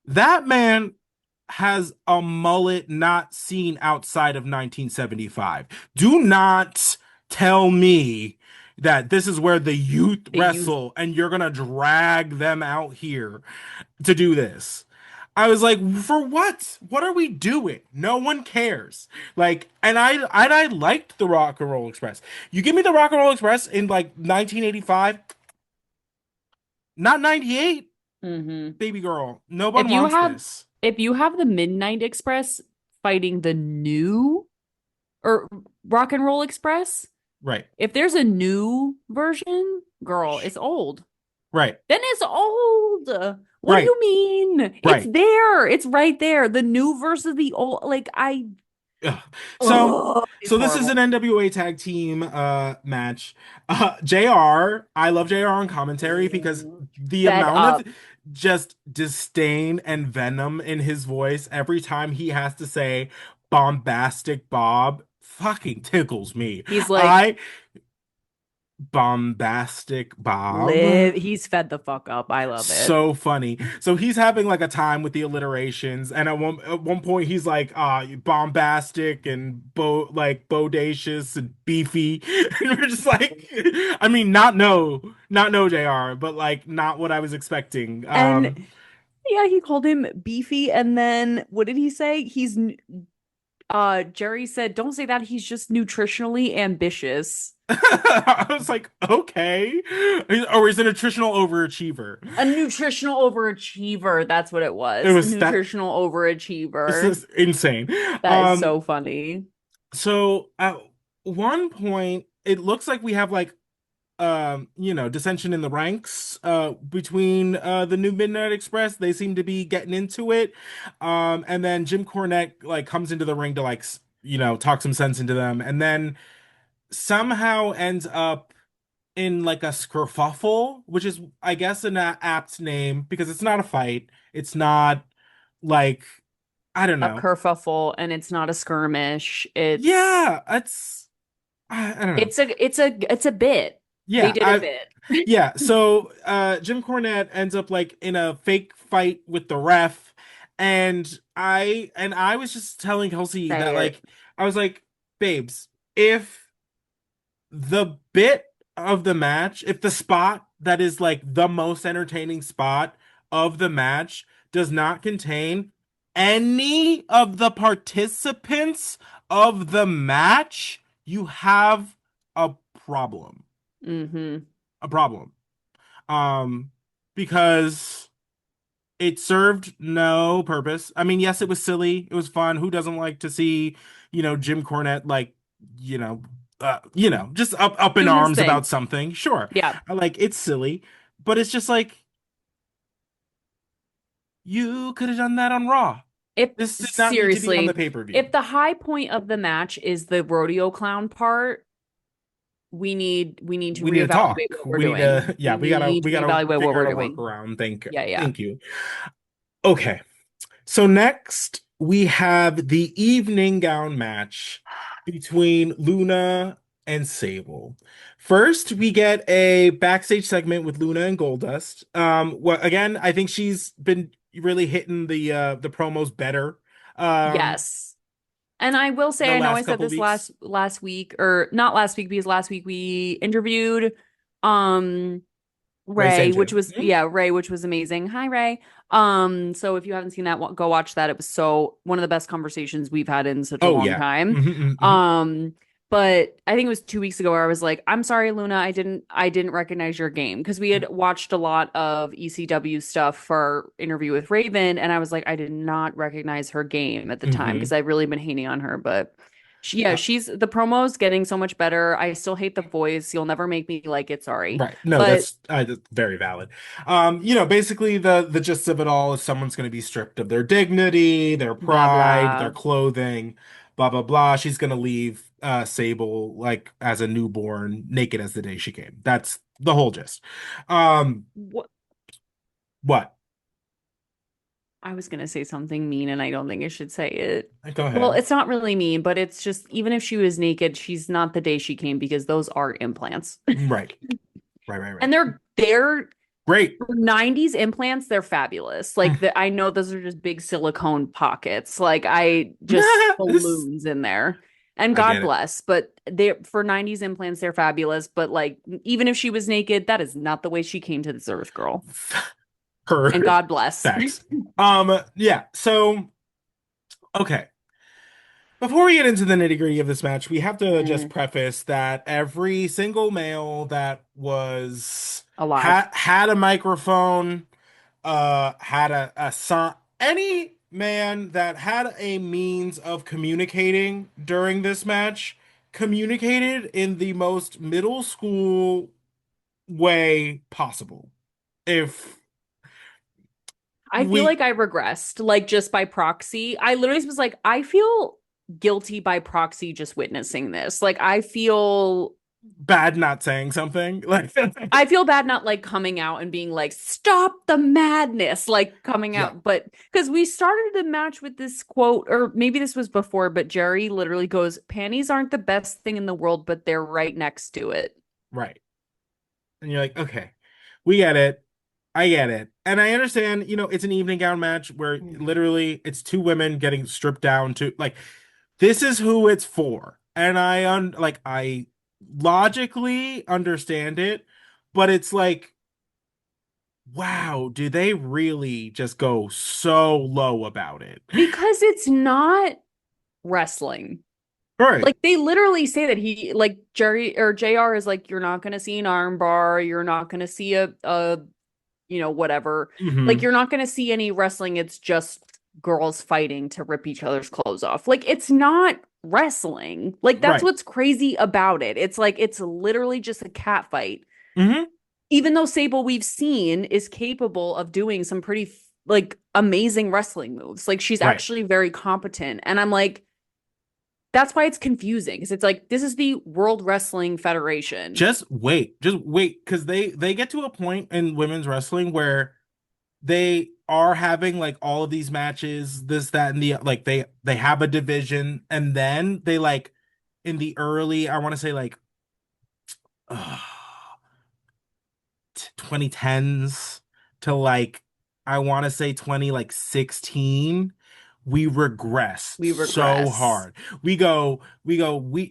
Speaker 2: That man, has a mullet not seen outside of 1975. Do not tell me that this is where the youth
Speaker 3: The youth.
Speaker 2: wrestle and you're gonna drag them out here to do this. I was like, for what? What are we doing? No one cares. Like, and I liked the Rock and Roll Express. You give me the Rock and Roll Express in like 1985, not 98,
Speaker 3: Hmm.
Speaker 2: baby girl. No
Speaker 3: If
Speaker 2: one
Speaker 3: you
Speaker 2: wants
Speaker 3: have
Speaker 2: this.
Speaker 3: if you have the Midnight Express fighting the new or Rock and Roll Express,
Speaker 2: Right.
Speaker 3: if there's a new version, girl, it's old.
Speaker 2: Right.
Speaker 3: Then it's old. What do
Speaker 2: Right.
Speaker 3: you mean? It's
Speaker 2: Right.
Speaker 3: there. It's right there. The new versus the old.
Speaker 2: Ugh. So
Speaker 3: Oh, it's
Speaker 2: so this is an
Speaker 3: horrible.
Speaker 2: NWA tag team match. JR, I love JR on commentary because the
Speaker 3: Fed
Speaker 2: amount of
Speaker 3: up.
Speaker 2: just disdain and venom in his voice every time he has to say bombastic Bob fucking tickles me.
Speaker 3: He's like,
Speaker 2: I bombastic Bob.
Speaker 3: live. He's fed the fuck up. I love it.
Speaker 2: So funny. So he's having like a time with the alliterations, and at one point he's like bombastic and bodacious and beefy. And we're just like, I mean, not no JR, but like not what I was expecting.
Speaker 3: And yeah, he called him beefy. And then what did he say? Jerry said, don't say that. He's just nutritionally ambitious.
Speaker 2: I was like, okay. Or he's a nutritional overachiever.
Speaker 3: A nutritional overachiever. That's what it
Speaker 2: It
Speaker 3: was. A
Speaker 2: was that
Speaker 3: nutritional
Speaker 2: This
Speaker 3: overachiever.
Speaker 2: is insane.
Speaker 3: That is
Speaker 2: Um
Speaker 3: so funny.
Speaker 2: so at one point it looks like we have like dissension in the ranks between the new Midnight Express. They seem to be getting into it. And then Jim Cornette like comes into the ring to like talk some sense into them, and then somehow ends up in like a skerfuffle, which is I guess an apt name because it's not a fight. It's not like I don't
Speaker 3: A
Speaker 2: know.
Speaker 3: kerfuffle, and it's not a skirmish. It's
Speaker 2: Yeah, I don't know.
Speaker 3: it's a bit. They
Speaker 2: Yeah,
Speaker 3: did a bit.
Speaker 2: yeah. So Jim Cornette ends up like in a fake fight with the ref, and I was just telling Kelsey that
Speaker 3: Say it.
Speaker 2: like I was like, babes, if the bit of the match, if the spot that is like the most entertaining spot of the match does not contain any of the participants of the match, you have a problem.
Speaker 3: Hmm.
Speaker 2: A problem. Um, because it served no purpose. I mean, yes, it was silly. It was fun. Who doesn't like to see, Jim Cornette like, just up in
Speaker 3: Doing his
Speaker 2: arms
Speaker 3: thing.
Speaker 2: about something? Sure.
Speaker 3: Yeah.
Speaker 2: I like it's silly, but it's just like you could have done that on Raw.
Speaker 3: If
Speaker 2: This did not need to be on the
Speaker 3: seriously,
Speaker 2: pay-per-view.
Speaker 3: if the high point of the match is the rodeo clown part, we need to
Speaker 2: We need to
Speaker 3: reevaluate
Speaker 2: talk.
Speaker 3: what we're
Speaker 2: We need
Speaker 3: doing.
Speaker 2: to, yeah,
Speaker 3: We
Speaker 2: we gotta
Speaker 3: need to
Speaker 2: we gotta
Speaker 3: reevaluate what
Speaker 2: figure
Speaker 3: we're
Speaker 2: out a
Speaker 3: doing.
Speaker 2: workaround.
Speaker 3: Yeah, yeah.
Speaker 2: Thank you. Okay. So next we have the evening gown match between Luna and Sable. First, we get a backstage segment with Luna and Goldust. Again, I think she's been really hitting the promos better
Speaker 3: Yes. And I will
Speaker 2: the
Speaker 3: say, I know I
Speaker 2: last
Speaker 3: said
Speaker 2: couple
Speaker 3: this
Speaker 2: weeks.
Speaker 3: last week, or not last week, because last week we interviewed um
Speaker 2: Ray
Speaker 3: Ray, which
Speaker 2: Sanju.
Speaker 3: was Ray, which was amazing. Hi, Ray. So if you haven't seen that, go watch that. It was so one of the best conversations we've had in such a
Speaker 2: Oh
Speaker 3: long
Speaker 2: yeah.
Speaker 3: time.
Speaker 2: Mhm.
Speaker 3: Um, but I think it was 2 weeks ago where I was like, I'm sorry, Luna, I didn't recognize your game because we had watched a lot of ECW stuff for our interview with Raven, and I was like, I did not recognize her game at the time because
Speaker 2: Mhm.
Speaker 3: I've really been hating on her, but. Yeah,
Speaker 2: Uh,
Speaker 3: she's the promo's getting so much better. I still hate the voice. You'll never make me like it. Sorry.
Speaker 2: Right. No,
Speaker 3: But
Speaker 2: that's very valid. Basically the gist of it all is someone's going to be stripped of their dignity, their
Speaker 3: blah
Speaker 2: pride, their
Speaker 3: blah.
Speaker 2: clothing, blah blah blah. She's going to leave Sable like as a newborn, naked as the day she came. That's the whole gist. Um,
Speaker 3: What
Speaker 2: what?
Speaker 3: I was gonna say something mean and I don't think I should say it.
Speaker 2: Go
Speaker 3: Well,
Speaker 2: ahead.
Speaker 3: it's not really mean, but it's just even if she was naked, she's not the day she came because those are implants.
Speaker 2: Right. Right, right,
Speaker 3: And
Speaker 2: right.
Speaker 3: they're
Speaker 2: Great.
Speaker 3: For 90s implants, they're fabulous. Like I know those are just big silicone pockets. Like I just
Speaker 2: This,
Speaker 3: balloons in there. And
Speaker 2: I
Speaker 3: God
Speaker 2: get it.
Speaker 3: bless, but they for 90s implants, they're fabulous. But like even if she was naked, that is not the way she came to this earth, girl.
Speaker 2: Her
Speaker 3: And God bless.
Speaker 2: facts. Yeah. So, okay. Before we get into the nitty-gritty of this match, we have to just
Speaker 3: Mm,
Speaker 2: preface that every single male that was
Speaker 3: alive.
Speaker 2: had a microphone, had a sign, any man that had a means of communicating during this match communicated in the most middle school way possible. If
Speaker 3: I feel
Speaker 2: we
Speaker 3: like I regressed, like just by proxy. I literally was like, I feel guilty by proxy just witnessing this. Like
Speaker 2: bad not saying something like
Speaker 3: I feel bad not like coming out and being like, stop the madness, like coming
Speaker 2: yeah,
Speaker 3: out. But because we started the match with this quote, or maybe this was before, but Jerry literally goes, panties aren't the best thing in the world, but they're right next to it.
Speaker 2: right. And you're like, okay, we get it. I get it. And I understand, it's an evening gown match where literally it's two women getting stripped down to like this is who it's for. And I logically understand it, but it's like, wow, do they really just go so low about it?
Speaker 3: Because it's not wrestling.
Speaker 2: All right.
Speaker 3: Like they literally say that he like Jerry or JR is like, you're not gonna see an arm bar, you're not gonna see a whatever. Like
Speaker 2: Hmm.
Speaker 3: you're not gonna see any wrestling. It's just girls fighting to rip each other's clothes off. Like it's not wrestling. Like that's
Speaker 2: Right.
Speaker 3: what's crazy about it. It's like it's literally just a cat fight.
Speaker 2: Hmm.
Speaker 3: Even though Sable we've seen is capable of doing some pretty like amazing wrestling moves. Like she's
Speaker 2: Right.
Speaker 3: actually very competent. And I'm like, that's why it's confusing because it's like this is the World Wrestling Federation.
Speaker 2: Just wait, because they get to a point in women's wrestling where they are having like all of these matches, this, that, and the like they have a division, and then they like in the early, I want to say like uh, 2010s to like I want to say 20 like 16, we regress
Speaker 3: We
Speaker 2: so
Speaker 3: regress.
Speaker 2: hard. We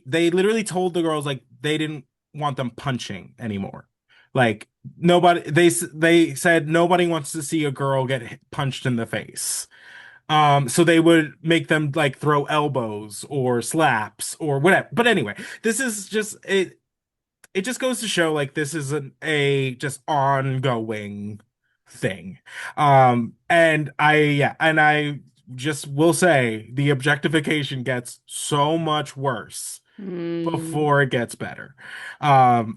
Speaker 2: they literally told the girls like they didn't want them punching anymore. Like nobody they said nobody wants to see a girl get punched in the face. So they would make them like throw elbows or slaps or whatever. But anyway, this is just it just goes to show like this isn't a just ongoing thing. And I just will say the objectification gets so much worse
Speaker 3: Mm,
Speaker 2: before it gets better.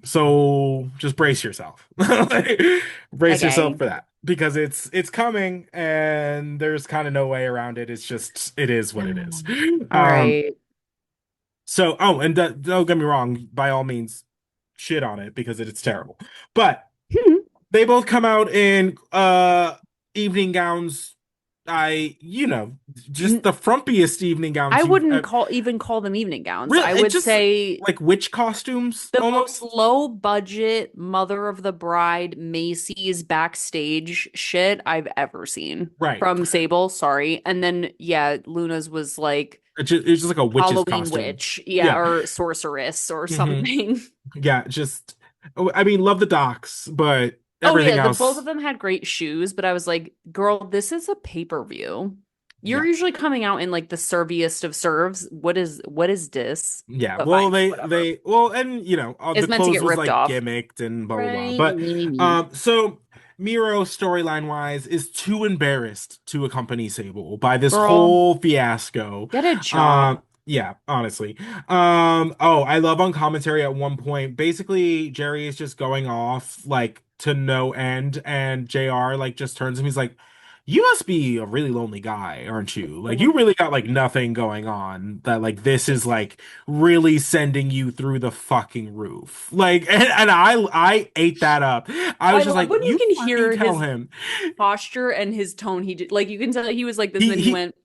Speaker 2: So just brace yourself. Like, brace yourself
Speaker 3: okay.
Speaker 2: for that because it's coming and there's kind of no way around it. It's just it is what it is.
Speaker 3: All
Speaker 2: Um
Speaker 3: right.
Speaker 2: and don't get me wrong, by all means, shit on it because it's terrible. But they both come out in evening gowns. Just the frumpiest evening gowns
Speaker 3: I
Speaker 2: you've
Speaker 3: wouldn't even call them evening gowns.
Speaker 2: really.
Speaker 3: I
Speaker 2: It's
Speaker 3: would
Speaker 2: just
Speaker 3: say
Speaker 2: like witch costumes
Speaker 3: the most
Speaker 2: almost.
Speaker 3: low budget mother of the bride Macy's backstage shit I've ever seen
Speaker 2: Right.
Speaker 3: from Sable, sorry. And then yeah, Luna's was like
Speaker 2: It's just like a witch's
Speaker 3: Halloween
Speaker 2: costume.
Speaker 3: witch, yeah,
Speaker 2: Yeah.
Speaker 3: or sorceress or
Speaker 2: Hmm.
Speaker 3: something.
Speaker 2: Yeah, just I mean, love the docs, but
Speaker 3: Oh
Speaker 2: everything
Speaker 3: yeah, the both of
Speaker 2: else.
Speaker 3: them had great shoes, but I was like, girl, this is a pay-per-view. You're
Speaker 2: Yeah.
Speaker 3: usually coming out in like the serviest of serves. What is this?
Speaker 2: Yeah,
Speaker 3: But
Speaker 2: well,
Speaker 3: fine,
Speaker 2: they
Speaker 3: whatever.
Speaker 2: they well, and the
Speaker 3: It's meant to
Speaker 2: clothes
Speaker 3: get
Speaker 2: was
Speaker 3: ripped
Speaker 2: like
Speaker 3: off.
Speaker 2: gimmicked and blah blah blah.
Speaker 3: Right.
Speaker 2: But
Speaker 3: Me.
Speaker 2: so Miro storyline wise is too embarrassed to accompany Sable by this
Speaker 3: Girl,
Speaker 2: whole fiasco.
Speaker 3: get a job.
Speaker 2: Yeah, honestly. Oh, I love on commentary at one point. Basically, Jerry is just going off like to no end, and JR like just turns to him. He's like, you must be a really lonely guy, aren't you? Like you really got like nothing going on that like this is like really sending you through the fucking roof. Like and I ate that up. I
Speaker 3: I
Speaker 2: was just
Speaker 3: love
Speaker 2: like,
Speaker 3: when you
Speaker 2: you
Speaker 3: can
Speaker 2: fucking
Speaker 3: hear
Speaker 2: tell
Speaker 3: his
Speaker 2: him.
Speaker 3: posture and his tone. He did like you can tell he was like this, and
Speaker 2: He
Speaker 3: then he
Speaker 2: he
Speaker 3: went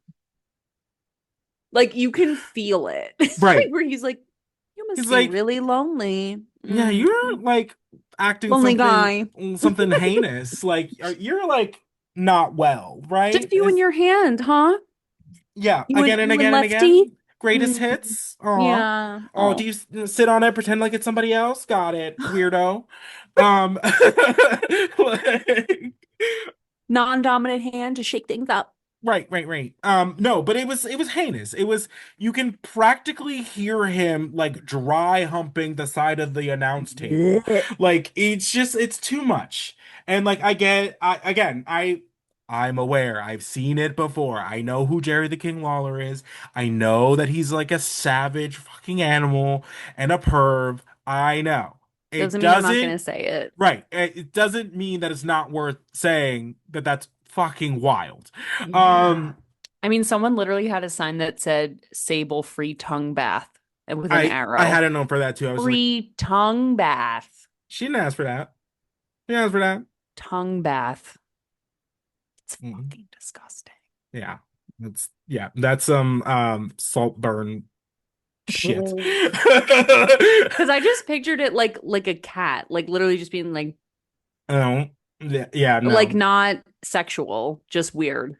Speaker 3: like you can feel it. Like
Speaker 2: right.
Speaker 3: where he's like, you must
Speaker 2: He's
Speaker 3: be
Speaker 2: like,
Speaker 3: really lonely.
Speaker 2: yeah, you're
Speaker 3: Mhm.
Speaker 2: like acting
Speaker 3: Lonely guy.
Speaker 2: something heinous. Like you're like not well, right?
Speaker 3: Just you and your hand, huh?
Speaker 2: Yeah,
Speaker 3: You and
Speaker 2: again and
Speaker 3: you and
Speaker 2: again and
Speaker 3: Lefty?
Speaker 2: again. Greatest
Speaker 3: Mm,
Speaker 2: hits. Aw.
Speaker 3: yeah.
Speaker 2: Oh, do
Speaker 3: Oh.
Speaker 2: you sit on it, pretend like it's somebody else? Got it, weirdo. Like,
Speaker 3: Non-dominant hand to shake things up.
Speaker 2: right. No, but it was heinous. It was you can practically hear him like dry humping the side of the announce table.
Speaker 3: Blech.
Speaker 2: Like it's too much. And like I'm aware. I've seen it before. I know who Jerry the King Lawler is. I know that he's like a savage fucking animal and a perv. I know. It
Speaker 3: Doesn't mean I'm not gonna
Speaker 2: doesn't
Speaker 3: say it.
Speaker 2: Right. It doesn't mean that it's not worth saying that that's fucking wild.
Speaker 3: Yeah.
Speaker 2: Um,
Speaker 3: I mean, someone literally had a sign that said Sable free tongue bath with an
Speaker 2: I
Speaker 3: arrow.
Speaker 2: had a note for that too. I was like,
Speaker 3: Free tongue bath.
Speaker 2: she didn't ask for that. She didn't ask for that.
Speaker 3: Tongue bath. It's
Speaker 2: Mhm.
Speaker 3: fucking disgusting.
Speaker 2: Yeah. That's some salt burn shit.
Speaker 3: Because I just pictured it like a cat, like literally just being
Speaker 2: Oh, yeah,
Speaker 3: like
Speaker 2: no.
Speaker 3: not sexual, just weird.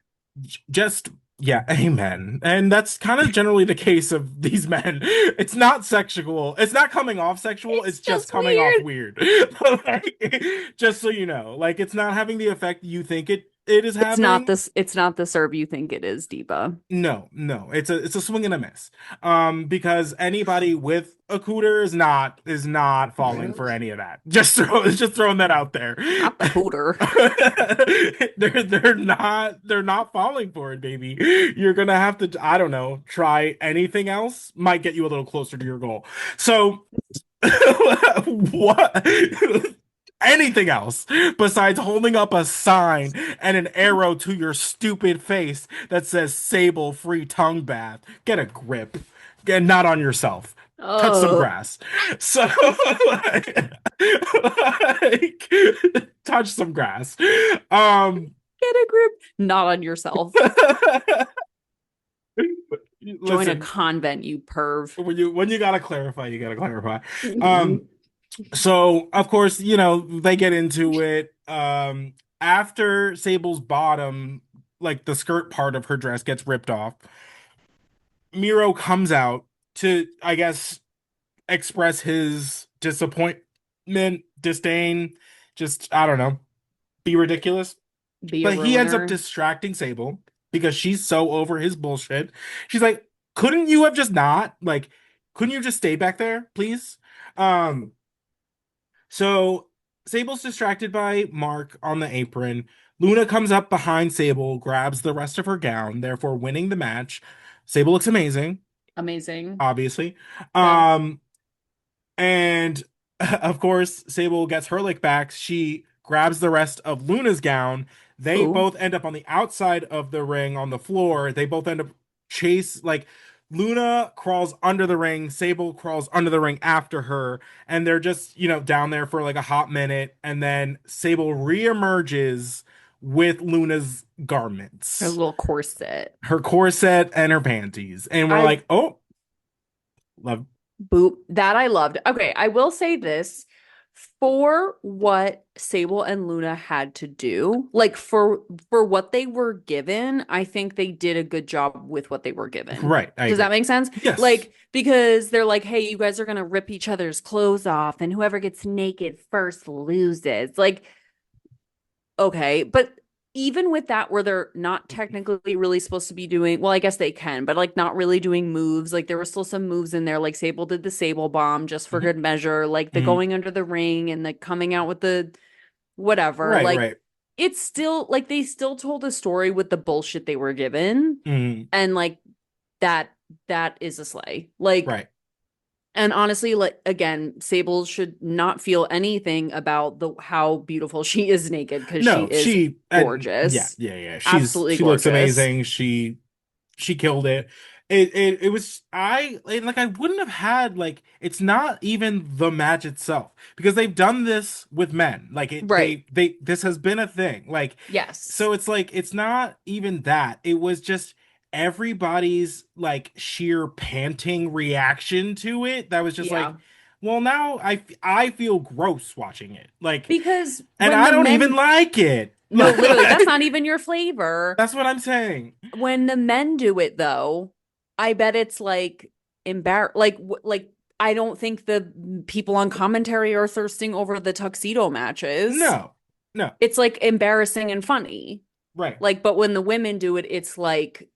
Speaker 2: Just yeah, amen. And that's kind of generally the case of these men. It's not sexual. It's not coming off sexual.
Speaker 3: It's
Speaker 2: It's just
Speaker 3: just
Speaker 2: coming off
Speaker 3: weird.
Speaker 2: weird. Like, just so you know, like it's not having the effect you think it is
Speaker 3: It's not
Speaker 2: having.
Speaker 3: this. It's not the serve you think it is, Deepa.
Speaker 2: No. It's a swing and a miss. Because anybody with a cooter is not falling for any of that. Just throwing that out there.
Speaker 3: Not the hooter.
Speaker 2: They're not falling for it, baby. You're gonna have to, I don't know, try anything else. Might get you a little closer to your goal. So what? Anything else besides holding up a sign and an arrow to your stupid face that says Sable free tongue bath. Get a grip. Get not on yourself. Touch some
Speaker 3: Oh,
Speaker 2: grass. So like, touch some grass.
Speaker 3: get a grip. Not on yourself. Join a
Speaker 2: Listen,
Speaker 3: convent, you perv.
Speaker 2: when you gotta clarify, you gotta clarify. Um So of course, they get into it. After Sable's bottom, like the skirt part of her dress gets ripped off, Miro comes out to, I guess, express his disappointment, disdain, just I don't know, be ridiculous.
Speaker 3: Be a
Speaker 2: But he ends up
Speaker 3: ruiner.
Speaker 2: distracting Sable because she's so over his bullshit. She's like, couldn't you have just not? Like, couldn't you just stay back there, please? Um, So Sable's distracted by Mark on the apron. Luna comes up behind Sable, grabs the rest of her gown, therefore winning the match. Sable looks amazing,
Speaker 3: Amazing.
Speaker 2: obviously.
Speaker 3: Okay.
Speaker 2: Um, and of course, Sable gets her lick back. She grabs the rest of Luna's gown. They
Speaker 3: Ooh.
Speaker 2: both end up on the outside of the ring on the floor. They both end up like Luna crawls under the ring, Sable crawls under the ring after her, and they're just, down there for like a hot minute, and then Sable reemerges with Luna's
Speaker 3: Her
Speaker 2: garments,
Speaker 3: little corset.
Speaker 2: her corset and her panties. And we're
Speaker 3: I
Speaker 2: like, oh, love.
Speaker 3: boop. That I loved. Okay, I will say this. For what Sable and Luna had to do, like for what they were given, I think they did a good job with what they were given.
Speaker 2: Right, I
Speaker 3: Does that
Speaker 2: agree.
Speaker 3: make sense?
Speaker 2: Yes.
Speaker 3: Like, because they're like, hey, you guys are gonna rip each other's clothes off, and whoever gets naked first loses. Like, okay, but even with that, where they're not technically really supposed to be doing, well, I guess they can, but like not really doing moves. Like there were still some moves in there, like Sable did the Sable bomb just for
Speaker 2: Mhm.
Speaker 3: good measure, like the
Speaker 2: Mhm.
Speaker 3: going under the ring and the coming out with the whatever.
Speaker 2: Right,
Speaker 3: Like
Speaker 2: right.
Speaker 3: it's still like they still told a story with the bullshit they were given,
Speaker 2: Mhm.
Speaker 3: and like that that is a slay. Like
Speaker 2: Right.
Speaker 3: and honestly, like again, Sable should not feel anything about the how beautiful she is naked because she
Speaker 2: No,
Speaker 3: is
Speaker 2: and yeah,
Speaker 3: gorgeous.
Speaker 2: yeah, yeah.
Speaker 3: Absolutely
Speaker 2: She looks
Speaker 3: gorgeous.
Speaker 2: amazing. She killed it. It was I wouldn't have had like it's not even the match itself because they've done this with men. Like
Speaker 3: Right.
Speaker 2: they this has been a thing. Like
Speaker 3: Yes.
Speaker 2: so it's like it's not even that. It was just everybody's like sheer panting reaction to it that was just like
Speaker 3: Yeah.
Speaker 2: Well, now I feel gross watching it. Like,
Speaker 3: Because
Speaker 2: and
Speaker 3: when
Speaker 2: I
Speaker 3: the
Speaker 2: don't even
Speaker 3: men,
Speaker 2: like it.
Speaker 3: no, literally, that's not even your flavor.
Speaker 2: That's what I'm saying.
Speaker 3: When the men do it though, I bet it's like like I don't think the people on commentary are thirsting over the tuxedo matches.
Speaker 2: No, no,
Speaker 3: It's like embarrassing and funny.
Speaker 2: right.
Speaker 3: Like, but when the women do it, it's like,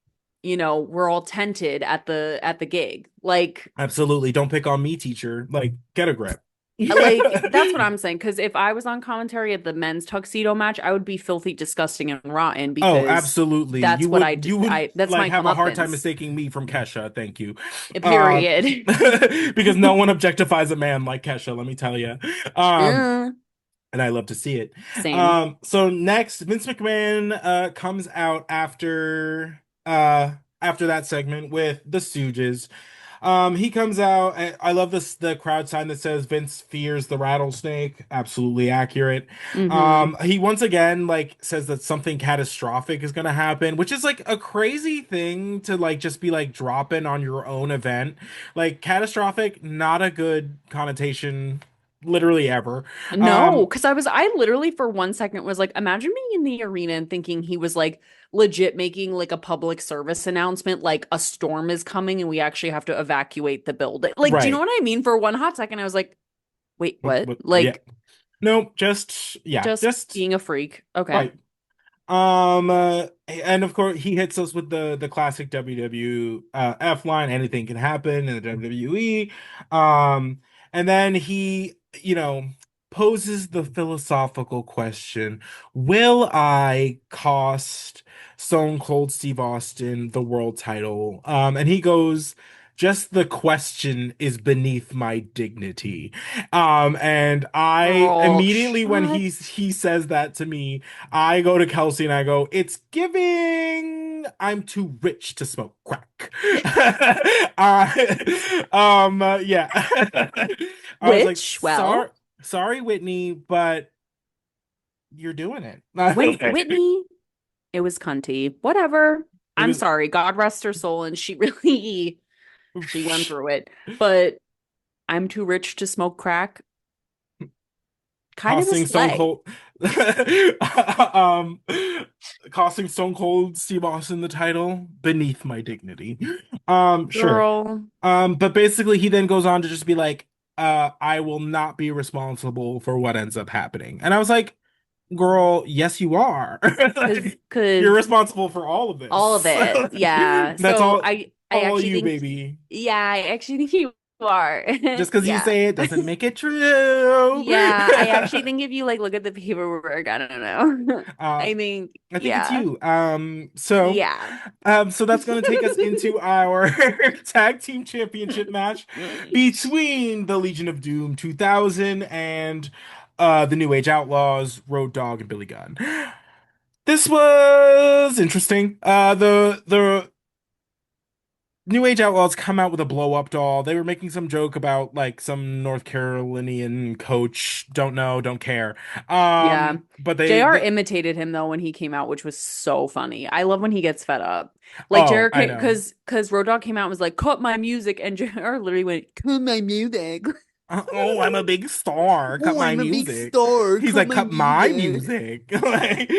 Speaker 3: we're all tented at the gig.
Speaker 2: Absolutely. Don't pick on me, teacher. Like, get a grip.
Speaker 3: Like that's what I'm saying. Because if I was on commentary at the men's tuxedo match, I would be filthy, disgusting, and rotten
Speaker 2: Oh,
Speaker 3: because
Speaker 2: absolutely.
Speaker 3: that's what I
Speaker 2: You would
Speaker 3: that's
Speaker 2: like
Speaker 3: my
Speaker 2: have a hard time
Speaker 3: comeuppance.
Speaker 2: mistaking me from Kesha. Thank you. Um,
Speaker 3: Period.
Speaker 2: because no one objectifies a man like Kesha, let me tell you. Um,
Speaker 3: Yeah,
Speaker 2: and I love to see it.
Speaker 3: same.
Speaker 2: So next, Vince McMahon comes out after that segment with the Stooges. He comes out. I love the crowd sign that says Vince fears the rattlesnake. Absolutely accurate.
Speaker 3: Hmm.
Speaker 2: He once again like says that something catastrophic is gonna happen, which is like a crazy thing to like just be like dropping on your own event. Like catastrophic, not a good connotation literally ever.
Speaker 3: No,
Speaker 2: Um,
Speaker 3: because I literally for 1 second was like, imagine being in the arena and thinking he was like legit making like a public service announcement, like a storm is coming and we actually have to evacuate the building. Like, do you know
Speaker 2: right.
Speaker 3: what I mean? For one hot second, I was like, wait, what?
Speaker 2: Yeah.
Speaker 3: Like,
Speaker 2: No, just yeah,
Speaker 3: just
Speaker 2: just
Speaker 3: being a freak. Okay.
Speaker 2: right. And of course he hits us with the classic WWF line, anything can happen in the WWE. And then he, you know, poses the philosophical question, will I cost Stone Cold Steve Austin the world title? And he goes, just the question is beneath my dignity. And I
Speaker 3: Girl,
Speaker 2: immediately when
Speaker 3: shut.
Speaker 2: he says that to me, I go to Kelsey and I go, it's giving I'm too rich to smoke crack. Yeah. I was like,
Speaker 3: Which, well,
Speaker 2: sorry, Whitney, but you're doing it.
Speaker 3: Whitney, it was cunty. Whatever.
Speaker 2: It
Speaker 3: I'm
Speaker 2: was
Speaker 3: sorry. God rest her soul. And she really, she went through it. But I'm too rich to smoke crack. Kind of a
Speaker 2: costing Stone
Speaker 3: slay.
Speaker 2: Cold um costing Stone Cold Steve Austin the title beneath my dignity. Sure.
Speaker 3: Girl.
Speaker 2: But basically he then goes on to just be like, I will not be responsible for what ends up happening. And I was like, girl, yes you are. You're
Speaker 3: Cause
Speaker 2: responsible for all of
Speaker 3: all of
Speaker 2: this.
Speaker 3: it. Yeah.
Speaker 2: That's
Speaker 3: So I
Speaker 2: all
Speaker 3: actually
Speaker 2: you,
Speaker 3: think,
Speaker 2: baby.
Speaker 3: yeah, I actually think you are.
Speaker 2: Just because you
Speaker 3: Yeah.
Speaker 2: say it doesn't make it true.
Speaker 3: Yeah. I actually think if you like look at the paperwork, I don't know.
Speaker 2: uh,
Speaker 3: I think,
Speaker 2: I think it's
Speaker 3: yeah.
Speaker 2: you.
Speaker 3: Yeah.
Speaker 2: So that's going to take us into our tag team championship match between the Legion of Doom 2000 and the New Age Outlaws, Road Dogg and Billy Gunn. This was interesting. The New Age Outlaws come out with a blow up doll. They were making some joke about like some North Carolinian coach. Don't know, don't care.
Speaker 3: Yeah.
Speaker 2: But
Speaker 3: JR
Speaker 2: they
Speaker 3: imitated him though when he came out, which was so funny. I love when he gets fed up. Like
Speaker 2: oh,
Speaker 3: JR
Speaker 2: I know.
Speaker 3: because Road Dogg came out and was like, cut my music, and JR literally went, cut my music.
Speaker 2: Oh, I'm a big star. Cut
Speaker 3: Oh,
Speaker 2: my
Speaker 3: I'm a big
Speaker 2: music.
Speaker 3: star.
Speaker 2: He's
Speaker 3: Cut
Speaker 2: like,
Speaker 3: my
Speaker 2: cut my
Speaker 3: music.
Speaker 2: music. Like,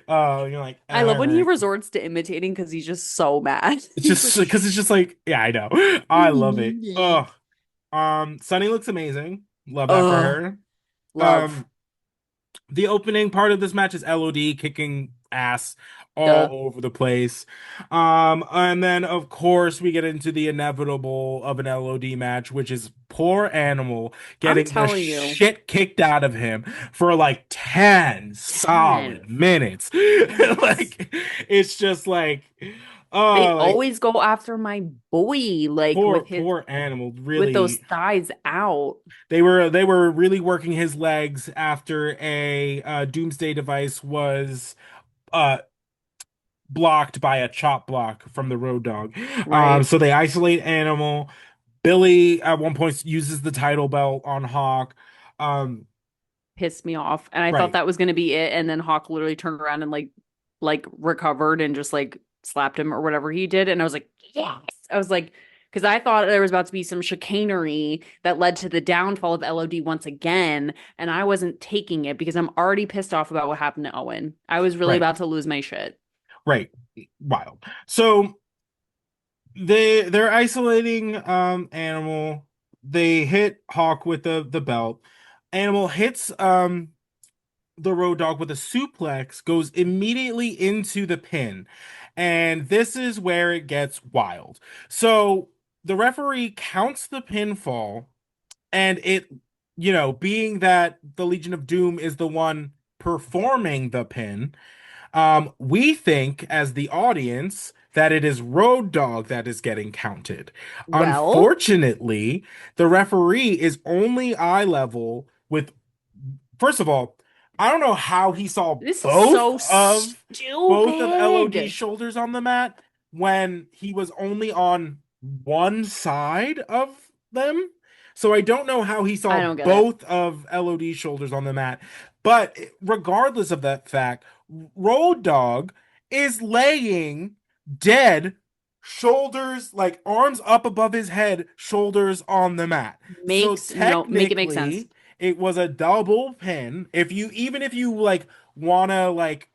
Speaker 2: oh, you're like,
Speaker 3: I love
Speaker 2: all
Speaker 3: when he
Speaker 2: right.
Speaker 3: resorts to imitating because he's just so mad.
Speaker 2: It's
Speaker 3: He's
Speaker 2: just
Speaker 3: like,
Speaker 2: because it's just like, yeah, I know.
Speaker 3: cut
Speaker 2: I
Speaker 3: my
Speaker 2: love it. Ugh.
Speaker 3: music.
Speaker 2: Sunny looks amazing. Love that for
Speaker 3: Ugh,
Speaker 2: her.
Speaker 3: love.
Speaker 2: Um, the opening part of this match is LOD kicking ass all
Speaker 3: Duh.
Speaker 2: over the place. And then of course we get into the inevitable of an LOD match, which is poor Animal
Speaker 3: I'm
Speaker 2: getting the
Speaker 3: telling you,
Speaker 2: shit kicked out of him for like 10
Speaker 3: 10.
Speaker 2: solid minutes.
Speaker 3: Yes.
Speaker 2: Like it's just like
Speaker 3: They
Speaker 2: oh like
Speaker 3: always go after my boy, like
Speaker 2: poor Animal
Speaker 3: with those
Speaker 2: really
Speaker 3: thighs out.
Speaker 2: they were really working his legs after a doomsday device was uh blocked by a chop block from the Road Dogg.
Speaker 3: Right.
Speaker 2: So they isolate Animal. Billy at one point uses the title belt on Hawk. Um,
Speaker 3: Pissed me off. And I thought
Speaker 2: right.
Speaker 3: that was gonna be it. And then Hawk literally turned around and like recovered and just like slapped him or whatever he did. And I was like, yes. I was like, because I thought there was about to be some chicanery that led to the downfall of LOD once again, and I wasn't taking it because I'm already pissed off about what happened to Owen. I was really
Speaker 2: Right.
Speaker 3: about to lose my shit.
Speaker 2: Right. Wild. So they're isolating Animal. They hit Hawk with the belt. Animal hits the Road Dog with a suplex, goes immediately into the pin. And this is where it gets wild. So the referee counts the pinfall, and being that the Legion of Doom is the one performing the pin, we think as the audience that it is Road Dogg that is getting counted.
Speaker 3: Well,
Speaker 2: Unfortunately, the referee is only eye level with, first of all, I don't know how he saw
Speaker 3: this is
Speaker 2: both
Speaker 3: so
Speaker 2: of LOD's
Speaker 3: stupid.
Speaker 2: shoulders on the mat when he was only on one side of them. So I don't know how he
Speaker 3: I
Speaker 2: saw
Speaker 3: don't get it.
Speaker 2: both of LOD's shoulders on the mat. But regardless of that fact, Road Dogg is laying dead, shoulders, like arms up above his head, shoulders on the mat. So
Speaker 3: Make it make sense.
Speaker 2: technically, it was a double pin. Even if you like wanna like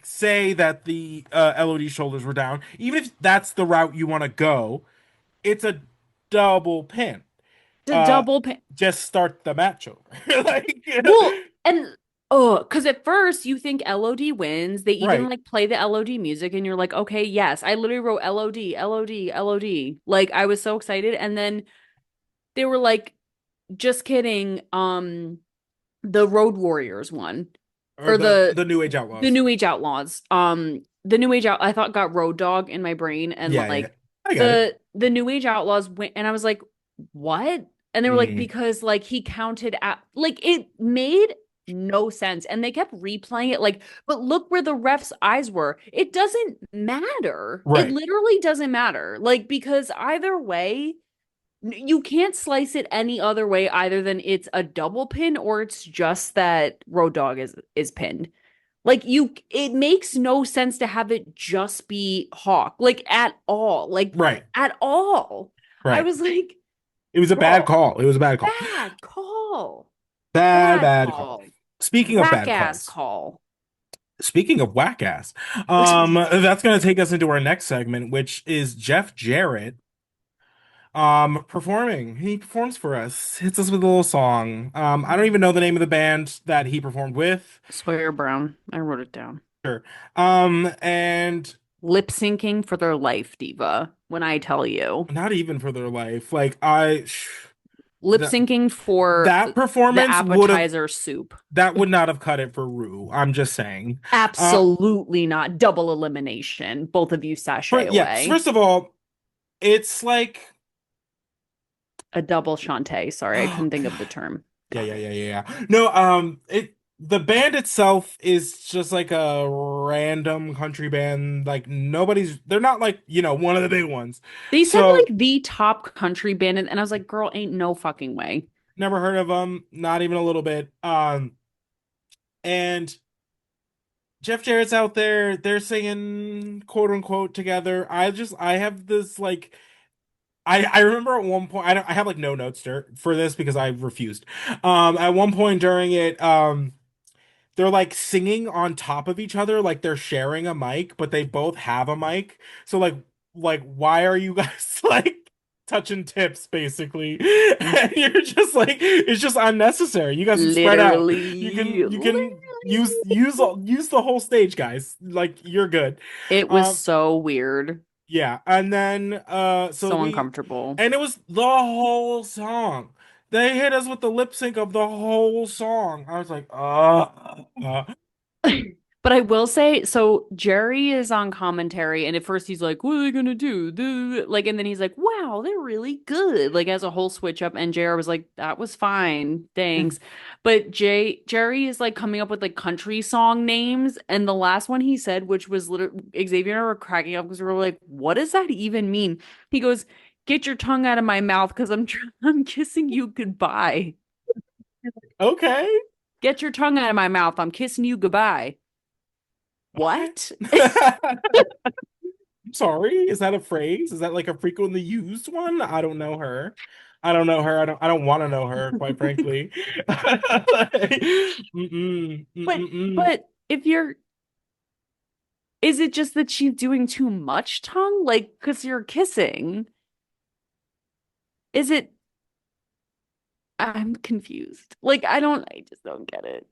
Speaker 2: say that the LOD shoulders were down, even if that's the route you want to go, it's a double pin.
Speaker 3: The
Speaker 2: Uh,
Speaker 3: double pin.
Speaker 2: just start the match over. Like,
Speaker 3: Well, and oh, because at first you think LOD wins. They even
Speaker 2: right.
Speaker 3: like play the LOD music, and you're like, okay, yes. I literally wrote LOD, LOD, LOD. Like I was so excited, and then they were like, just kidding. The Road Warriors one
Speaker 2: Or
Speaker 3: or
Speaker 2: the New Age
Speaker 3: the
Speaker 2: Outlaws.
Speaker 3: New Age Outlaws. The New Age Out I thought got Road Dog in my brain, and
Speaker 2: Yeah, yeah.
Speaker 3: like
Speaker 2: I got it.
Speaker 3: the New Age Outlaws went, and I was like, what? And they were like,
Speaker 2: Mm,
Speaker 3: because like he counted at like it made no sense. And they kept replaying it like, but look where the ref's eyes were. It doesn't matter. It
Speaker 2: right.
Speaker 3: literally doesn't matter. Like, because either way, you can't slice it any other way either than it's a double pin or it's just that Road Dog is pinned. Like it makes no sense to have it just be Hawk, like at all, like
Speaker 2: Right.
Speaker 3: at all. I
Speaker 2: Right.
Speaker 3: was like,
Speaker 2: It was a bad
Speaker 3: girl,
Speaker 2: call. It was a bad call.
Speaker 3: bad call,
Speaker 2: Bad,
Speaker 3: bad
Speaker 2: bad call.
Speaker 3: call,
Speaker 2: Speaking of
Speaker 3: whack
Speaker 2: bad
Speaker 3: ass
Speaker 2: calls,
Speaker 3: call.
Speaker 2: speaking of whack ass, that's gonna take us into our next segment, which is Jeff Jarrett performing. He performs for us, hits us with a little song. I don't even know the name of the band that he performed with.
Speaker 3: Sawyer Brown. I wrote it down.
Speaker 2: Sure. And
Speaker 3: Lip syncing for their life, diva. When I tell you,
Speaker 2: not even for their life.
Speaker 3: lip
Speaker 2: That
Speaker 3: syncing for
Speaker 2: that
Speaker 3: the
Speaker 2: performance
Speaker 3: appetizer soup.
Speaker 2: would not have cut it for Rue. I'm just saying. Uh,
Speaker 3: Absolutely not. Double elimination. Both of you sashay
Speaker 2: yeah,
Speaker 3: away.
Speaker 2: first of all, it's like,
Speaker 3: A double Shantae. Sorry, I
Speaker 2: oh
Speaker 3: couldn't think of the
Speaker 2: God.
Speaker 3: term.
Speaker 2: Yeah. No, the band itself is just like a random country band. Like they're not like, one of the big ones.
Speaker 3: They said
Speaker 2: So
Speaker 3: like the top country band, and I was like, girl, ain't no fucking way.
Speaker 2: never heard of them, not even a little bit. And Jeff Jarrett's out there, they're singing quote unquote together. I have this like I remember at one point I have like no notes for this because I refused. At one point during it, they're like singing on top of each other, like they're sharing a mic, but they both have a mic. So like why are you guys like touching tips basically? And you're just like it's just unnecessary. You guys can spread out.
Speaker 3: Literally,
Speaker 2: You
Speaker 3: literally.
Speaker 2: can use the whole stage, guys. Like you're good.
Speaker 3: It was
Speaker 2: Um
Speaker 3: so weird,
Speaker 2: yeah, and then
Speaker 3: so uncomfortable.
Speaker 2: and it was the whole song. They hit us with the lip sync of the whole song. I was like,
Speaker 3: But I will say, so Jerry is on commentary, and at first he's like, "What are they gonna do?" Like, and then he's like, "Wow, they're really good." Like, as a whole switch up, and JR was like, "That was fine, thanks." But Jerry is like coming up with like country song names, and the last one he said, which was literally Xavier and I were cracking up because we were like, "What does that even mean?" He goes, "Get your tongue out of my mouth, because I'm kissing you goodbye.
Speaker 2: Okay.
Speaker 3: Get your tongue out of my mouth. I'm kissing you goodbye."
Speaker 2: Okay.
Speaker 3: What?
Speaker 2: Sorry, is that a phrase? Is that like a frequently used one? I don't know her. I don't know her. I don't want to know her, quite frankly. Like, mm-mm,
Speaker 3: But
Speaker 2: mm-mm.
Speaker 3: but if you're is it just that she's doing too much tongue? Like, because you're kissing. Is it I'm confused. Like, I just don't get it.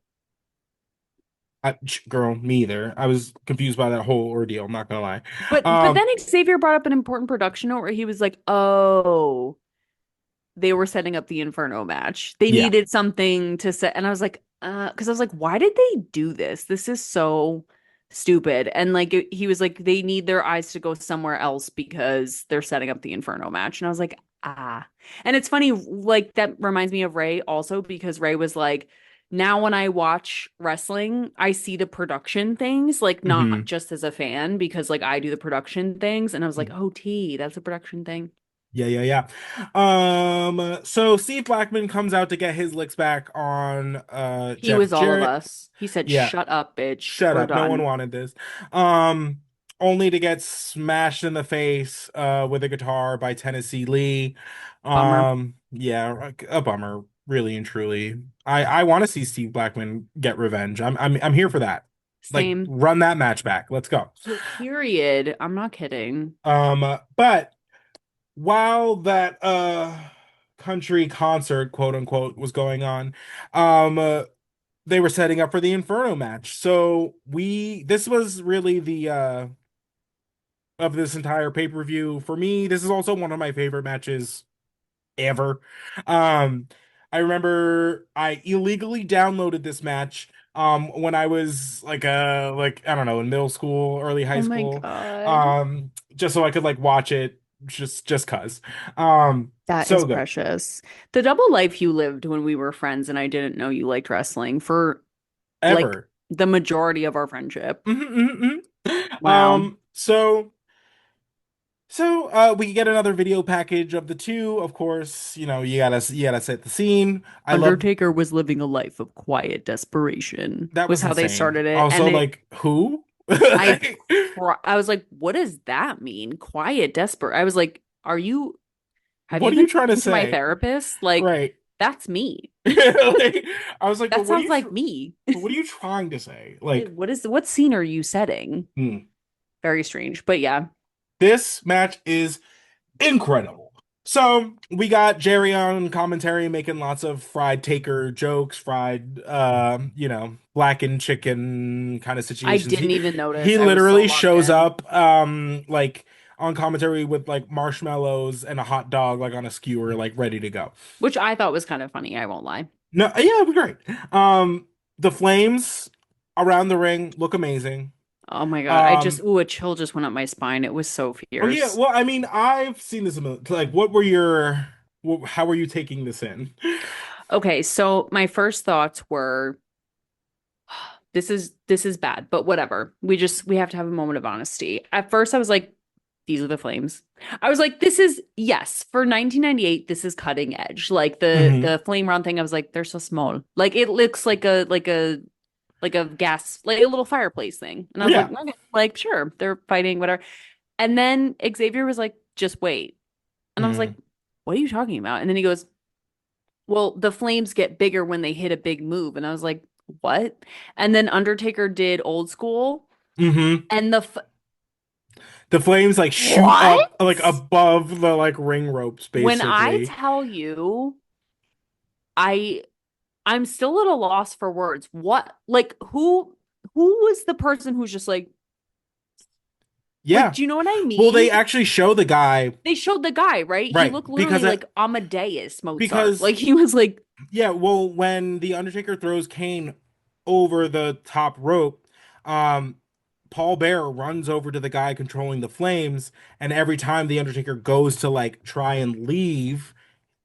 Speaker 2: Girl, me either. I was confused by that whole ordeal, I'm not gonna lie.
Speaker 3: But
Speaker 2: Um,
Speaker 3: then Xavier brought up an important production note where he was like, "Oh, they were setting up the Inferno match. They
Speaker 2: yeah.
Speaker 3: needed something to set." And I was like, because I was like, "Why did they do this? This is so stupid." And like he was like, "They need their eyes to go somewhere else because they're setting up the Inferno match." And I was like, "Ah." And it's funny, like that reminds me of Ray also because Ray was like, now when I watch wrestling, I see the production things, like not
Speaker 2: Hmm.
Speaker 3: just as a fan, because like I do the production things. And I was like, oh, T, that's a production thing.
Speaker 2: Yeah, yeah, yeah. So Steve Blackman comes out to get his licks back on
Speaker 3: He
Speaker 2: Jeff
Speaker 3: was all of
Speaker 2: Jarrett.
Speaker 3: us. He said,
Speaker 2: Yeah,
Speaker 3: shut up, bitch.
Speaker 2: shut
Speaker 3: We're
Speaker 2: up. No one
Speaker 3: done.
Speaker 2: wanted this. Um, Only to get smashed in the face with a guitar by Tennessee Lee.
Speaker 3: Bummer.
Speaker 2: Yeah, a bummer, really and truly. I want to see Steve Blackman get revenge. I'm here for that. Like
Speaker 3: Same.
Speaker 2: run that match back. Let's go.
Speaker 3: Period. I'm not kidding.
Speaker 2: But while that country concert, quote unquote, was going on, they were setting up for the Inferno match. So we this was really the of this entire pay-per-view. For me, this is also one of my favorite matches ever. Um, I remember I illegally downloaded this match when I was like I don't know, in middle school, early high
Speaker 3: Oh my
Speaker 2: school.
Speaker 3: God.
Speaker 2: Just so I could like watch it just 'cause.
Speaker 3: That is
Speaker 2: So good.
Speaker 3: precious. The double life you lived when we were friends and I didn't know you liked wrestling for like
Speaker 2: Ever.
Speaker 3: the majority of our friendship. Wow.
Speaker 2: So we get another video package of the two. Of course, you gotta set the scene. I love
Speaker 3: Undertaker was living a life of quiet desperation,
Speaker 2: that
Speaker 3: was
Speaker 2: was
Speaker 3: how they
Speaker 2: insane.
Speaker 3: started it. And
Speaker 2: Also,
Speaker 3: it
Speaker 2: like who?
Speaker 3: I I was like, what does that mean? Quiet, desperate. I was like, have
Speaker 2: What
Speaker 3: you
Speaker 2: are
Speaker 3: been
Speaker 2: you trying to
Speaker 3: talking to my
Speaker 2: say?
Speaker 3: therapist? Like,
Speaker 2: Right.
Speaker 3: that's me.
Speaker 2: Like, I was like, but
Speaker 3: That sounds like me.
Speaker 2: what are you trying to say? Like,
Speaker 3: What scene are you setting?
Speaker 2: hmm.
Speaker 3: Very strange. But yeah,
Speaker 2: This match is incredible. So we got Jerry on commentary making lots of fried taker jokes, fried blackened chicken kind of
Speaker 3: I
Speaker 2: situations.
Speaker 3: didn't even
Speaker 2: He
Speaker 3: notice. I was so
Speaker 2: literally
Speaker 3: locked
Speaker 2: shows
Speaker 3: in,
Speaker 2: up like on commentary with like marshmallows and a hot dog like on a skewer, like ready to go.
Speaker 3: which I thought was kind of funny. I won't lie.
Speaker 2: No, yeah, it was great. The flames around the ring look amazing.
Speaker 3: Oh my God.
Speaker 2: Um,
Speaker 3: A chill just went up my spine. It was so
Speaker 2: oh yeah,
Speaker 3: fierce.
Speaker 2: well, I mean, I've seen this a million. Like, how were you taking this in?
Speaker 3: Okay, so my first thoughts were this is bad, but whatever. We have to have a moment of honesty. At first I was like, these are the flames. I was like, this is yes, for 1998, this is cutting edge. Like
Speaker 2: Hmm.
Speaker 3: the flame round thing, I was like, they're so small. Like it looks like a gas, like a little fireplace thing. And I was like,
Speaker 2: Yeah.
Speaker 3: okay, like sure, they're fighting, whatever. And then Xavier was like, just wait. And I was like,
Speaker 2: Hmm.
Speaker 3: what are you talking about? And then he goes, well, the flames get bigger when they hit a big move. And I was like, what? And then Undertaker did old school
Speaker 2: Hmm.
Speaker 3: and
Speaker 2: The flames like shoot
Speaker 3: what?
Speaker 2: up like above the like ring ropes,
Speaker 3: When I
Speaker 2: basically.
Speaker 3: tell you, I I'm still at a loss for words. What like who was the person who's just like
Speaker 2: Yeah.
Speaker 3: do you know what I
Speaker 2: Well, they
Speaker 3: mean?
Speaker 2: actually show the guy,
Speaker 3: They showed the guy, right? He
Speaker 2: right?
Speaker 3: looked
Speaker 2: Because
Speaker 3: literally like Amadeus Mozart.
Speaker 2: because
Speaker 3: Like he was like
Speaker 2: yeah, well, when the Undertaker throws Kane over the top rope, um, Paul Bear runs over to the guy controlling the flames, and every time the Undertaker goes to like try and leave,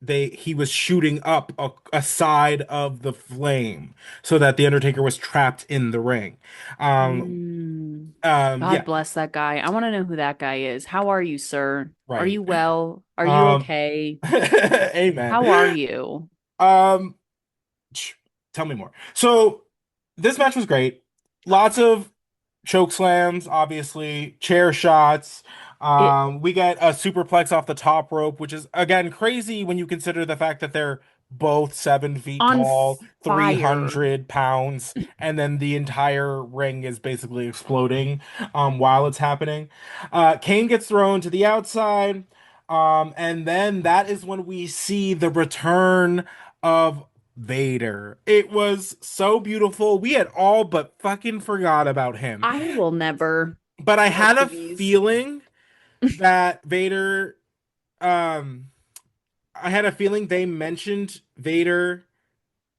Speaker 2: he was shooting up a side of the flame so that the Undertaker was trapped in the ring. Um,
Speaker 3: mm,
Speaker 2: yeah,
Speaker 3: God bless that guy. I want to know who that guy is. How are you, sir? Are
Speaker 2: right.
Speaker 3: you well? Are you
Speaker 2: Um,
Speaker 3: okay?
Speaker 2: amen.
Speaker 3: How are you?
Speaker 2: Um, Tell me more. So this match was great. Lots of choke slams, obviously, chair shots.
Speaker 3: It
Speaker 2: We get a superplex off the top rope, which is again crazy when you consider the fact that they're both 7 feet
Speaker 3: on
Speaker 2: tall,
Speaker 3: fire.
Speaker 2: 300 pounds, and then the entire ring is basically exploding while it's happening. Kane gets thrown to the outside, and then that is when we see the return of Vader. It was so beautiful. We had all but fucking forgot about him.
Speaker 3: I will never
Speaker 2: But I
Speaker 3: get
Speaker 2: had
Speaker 3: to
Speaker 2: a
Speaker 3: these.
Speaker 2: feeling that Vader, um, I had a feeling they mentioned Vader,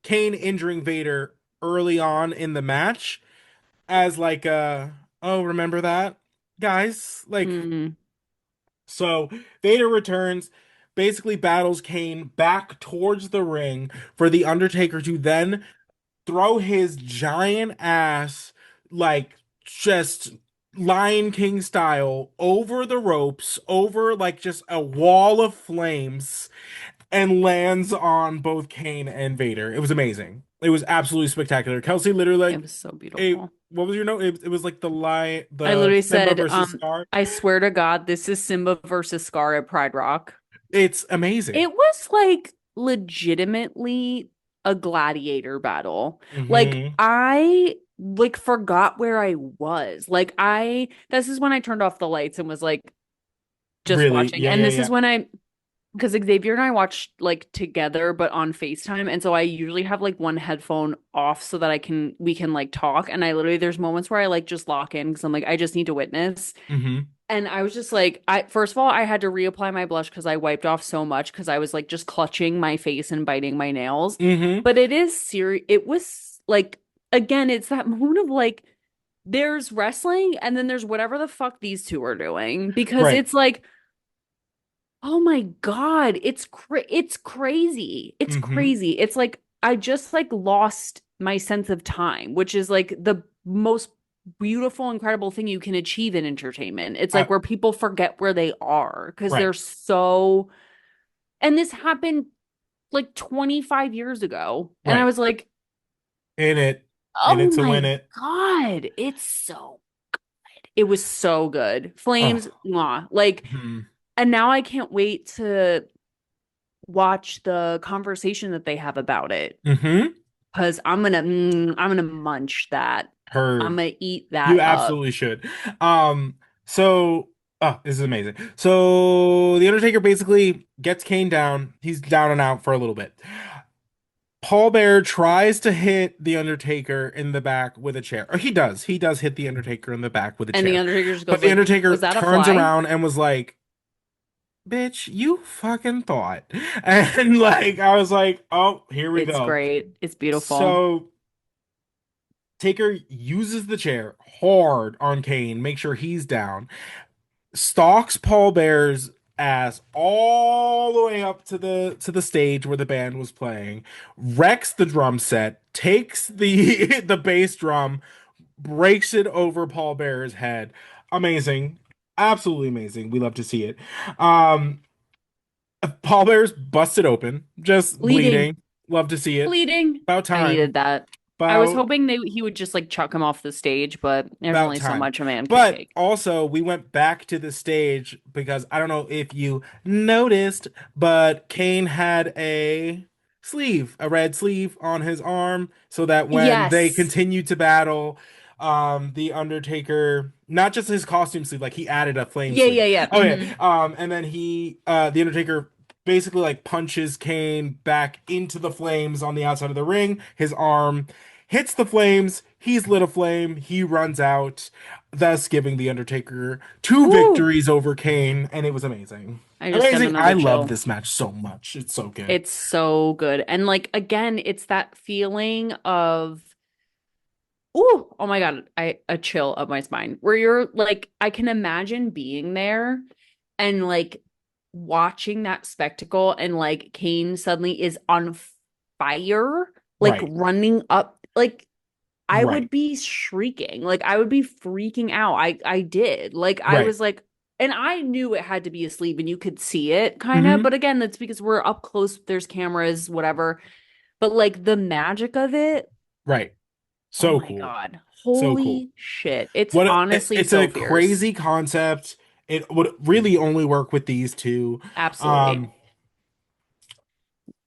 Speaker 2: Kane injuring Vader early on in the match as like oh, remember that, guys? Like,
Speaker 3: Mm.
Speaker 2: so Vader returns, basically battles Kane back towards the ring for the Undertaker to then throw his giant ass, like, just Lion King style, over the ropes, over like just a wall of flames, and lands on both Kane and Vader. It was amazing. It was absolutely spectacular. Kelsey literally
Speaker 3: It
Speaker 2: like,
Speaker 3: was so
Speaker 2: a
Speaker 3: beautiful.
Speaker 2: what was your note? It was like the lie,
Speaker 3: I
Speaker 2: the
Speaker 3: literally
Speaker 2: Simba
Speaker 3: said,
Speaker 2: versus Scar.
Speaker 3: I swear to God, this is Simba versus Scar at Pride Rock.
Speaker 2: It's amazing.
Speaker 3: It was like legitimately a gladiator battle. Like
Speaker 2: Hmm.
Speaker 3: I like forgot where I was. Like I this is when I turned off the lights and was like just
Speaker 2: Really?
Speaker 3: watching.
Speaker 2: Yeah,
Speaker 3: And
Speaker 2: yeah,
Speaker 3: this is
Speaker 2: yeah.
Speaker 3: when I because Xavier and I watched like together but on FaceTime. And so I usually have like one headphone off so that we can like talk. And I literally there's moments where I like just lock in because I'm like, I just need to witness.
Speaker 2: Hmm.
Speaker 3: And I was just like, I first of all, I had to reapply my blush because I wiped off so much because I was like just clutching my face and biting my nails.
Speaker 2: Hmm.
Speaker 3: But it is serious. It was like, again, it's that moment of like, there's wrestling and then there's whatever the fuck these two are doing because
Speaker 2: Right.
Speaker 3: it's like, oh my God, it's crazy. It's
Speaker 2: Hmm.
Speaker 3: crazy. It's like I just like lost my sense of time, which is like the most beautiful, incredible thing you can achieve in entertainment. It's like where people forget where they are because
Speaker 2: Right.
Speaker 3: they're so and this happened like 25 years ago. And I
Speaker 2: Right.
Speaker 3: was like,
Speaker 2: In it. In
Speaker 3: oh
Speaker 2: it to
Speaker 3: my
Speaker 2: win it.
Speaker 3: God, it was so good. Flames,
Speaker 2: Oh.
Speaker 3: mwah. Like,
Speaker 2: Hmm.
Speaker 3: and now I can't wait to watch the conversation that they have about it
Speaker 2: Hmm.
Speaker 3: because I'm gonna munch that. I'm
Speaker 2: Heard.
Speaker 3: gonna eat
Speaker 2: You
Speaker 3: that up.
Speaker 2: absolutely should. So oh, this is amazing. So the Undertaker basically gets Kane down. He's down and out for a little bit. Paul Bear tries to hit the Undertaker in the back with a chair. Or he does. He does hit the Undertaker in the back with a
Speaker 3: And the
Speaker 2: chair.
Speaker 3: Undertaker just
Speaker 2: But
Speaker 3: goes
Speaker 2: the
Speaker 3: like,
Speaker 2: Undertaker
Speaker 3: "Was that a
Speaker 2: turns
Speaker 3: fly?"
Speaker 2: around and was like, "Bitch, you fucking thought." And like I was like, "Oh, here we
Speaker 3: It's
Speaker 2: go."
Speaker 3: great. It's beautiful.
Speaker 2: So Taker uses the chair hard on Kane, make sure he's down, stalks Paul Bear's ass all the way up to the stage where the band was playing, wrecks the drum set, takes the the bass drum, breaks it over Paul Bear's head. Amazing. Absolutely amazing. We love to see it. Um Paul Bear's busted open, just
Speaker 3: Bleeding,
Speaker 2: bleeding. Love to see it.
Speaker 3: bleeding.
Speaker 2: About
Speaker 3: I
Speaker 2: time.
Speaker 3: needed that. I was
Speaker 2: About
Speaker 3: hoping he would just like chuck him off the stage, but there's
Speaker 2: About
Speaker 3: only so
Speaker 2: time.
Speaker 3: much a man can
Speaker 2: But
Speaker 3: take.
Speaker 2: also, we went back to the stage because I don't know if you noticed, but Kane had a sleeve, a red sleeve on his arm, so that when they
Speaker 3: Yes.
Speaker 2: continued to battle, the Undertaker, not just his costume sleeve, like he added a flame
Speaker 3: Yeah,
Speaker 2: sleeve.
Speaker 3: yeah, yeah.
Speaker 2: Okay,
Speaker 3: Hmm.
Speaker 2: and then the Undertaker basically like punches Kane back into the flames on the outside of the ring. His arm hits the flames, he's lit a flame, he runs out, thus giving The Undertaker two
Speaker 3: Whew.
Speaker 2: victories over Kane, and it was amazing.
Speaker 3: I just got
Speaker 2: Amazing. I
Speaker 3: another
Speaker 2: love
Speaker 3: chill.
Speaker 2: this match so much. It's so good.
Speaker 3: It's so good. And like again, it's that feeling of oh my God, I a chill up my spine where you're like, I can imagine being there and like watching that spectacle and like Kane suddenly is on fire, like
Speaker 2: Right.
Speaker 3: running up, like I
Speaker 2: Right.
Speaker 3: would be shrieking, like I would be freaking out. I did. Like I
Speaker 2: Right.
Speaker 3: was like, and I knew it had to be asleep and you could see it kind of,
Speaker 2: Hmm.
Speaker 3: but again, that's because we're up close, there's cameras, whatever. But like the magic of it,
Speaker 2: Right.
Speaker 3: oh
Speaker 2: So
Speaker 3: my
Speaker 2: cool.
Speaker 3: God.
Speaker 2: So cool.
Speaker 3: Holy shit. It's
Speaker 2: What
Speaker 3: honestly
Speaker 2: it's a
Speaker 3: so fierce.
Speaker 2: crazy concept. It would really only work with these two.
Speaker 3: Absolutely.
Speaker 2: Um,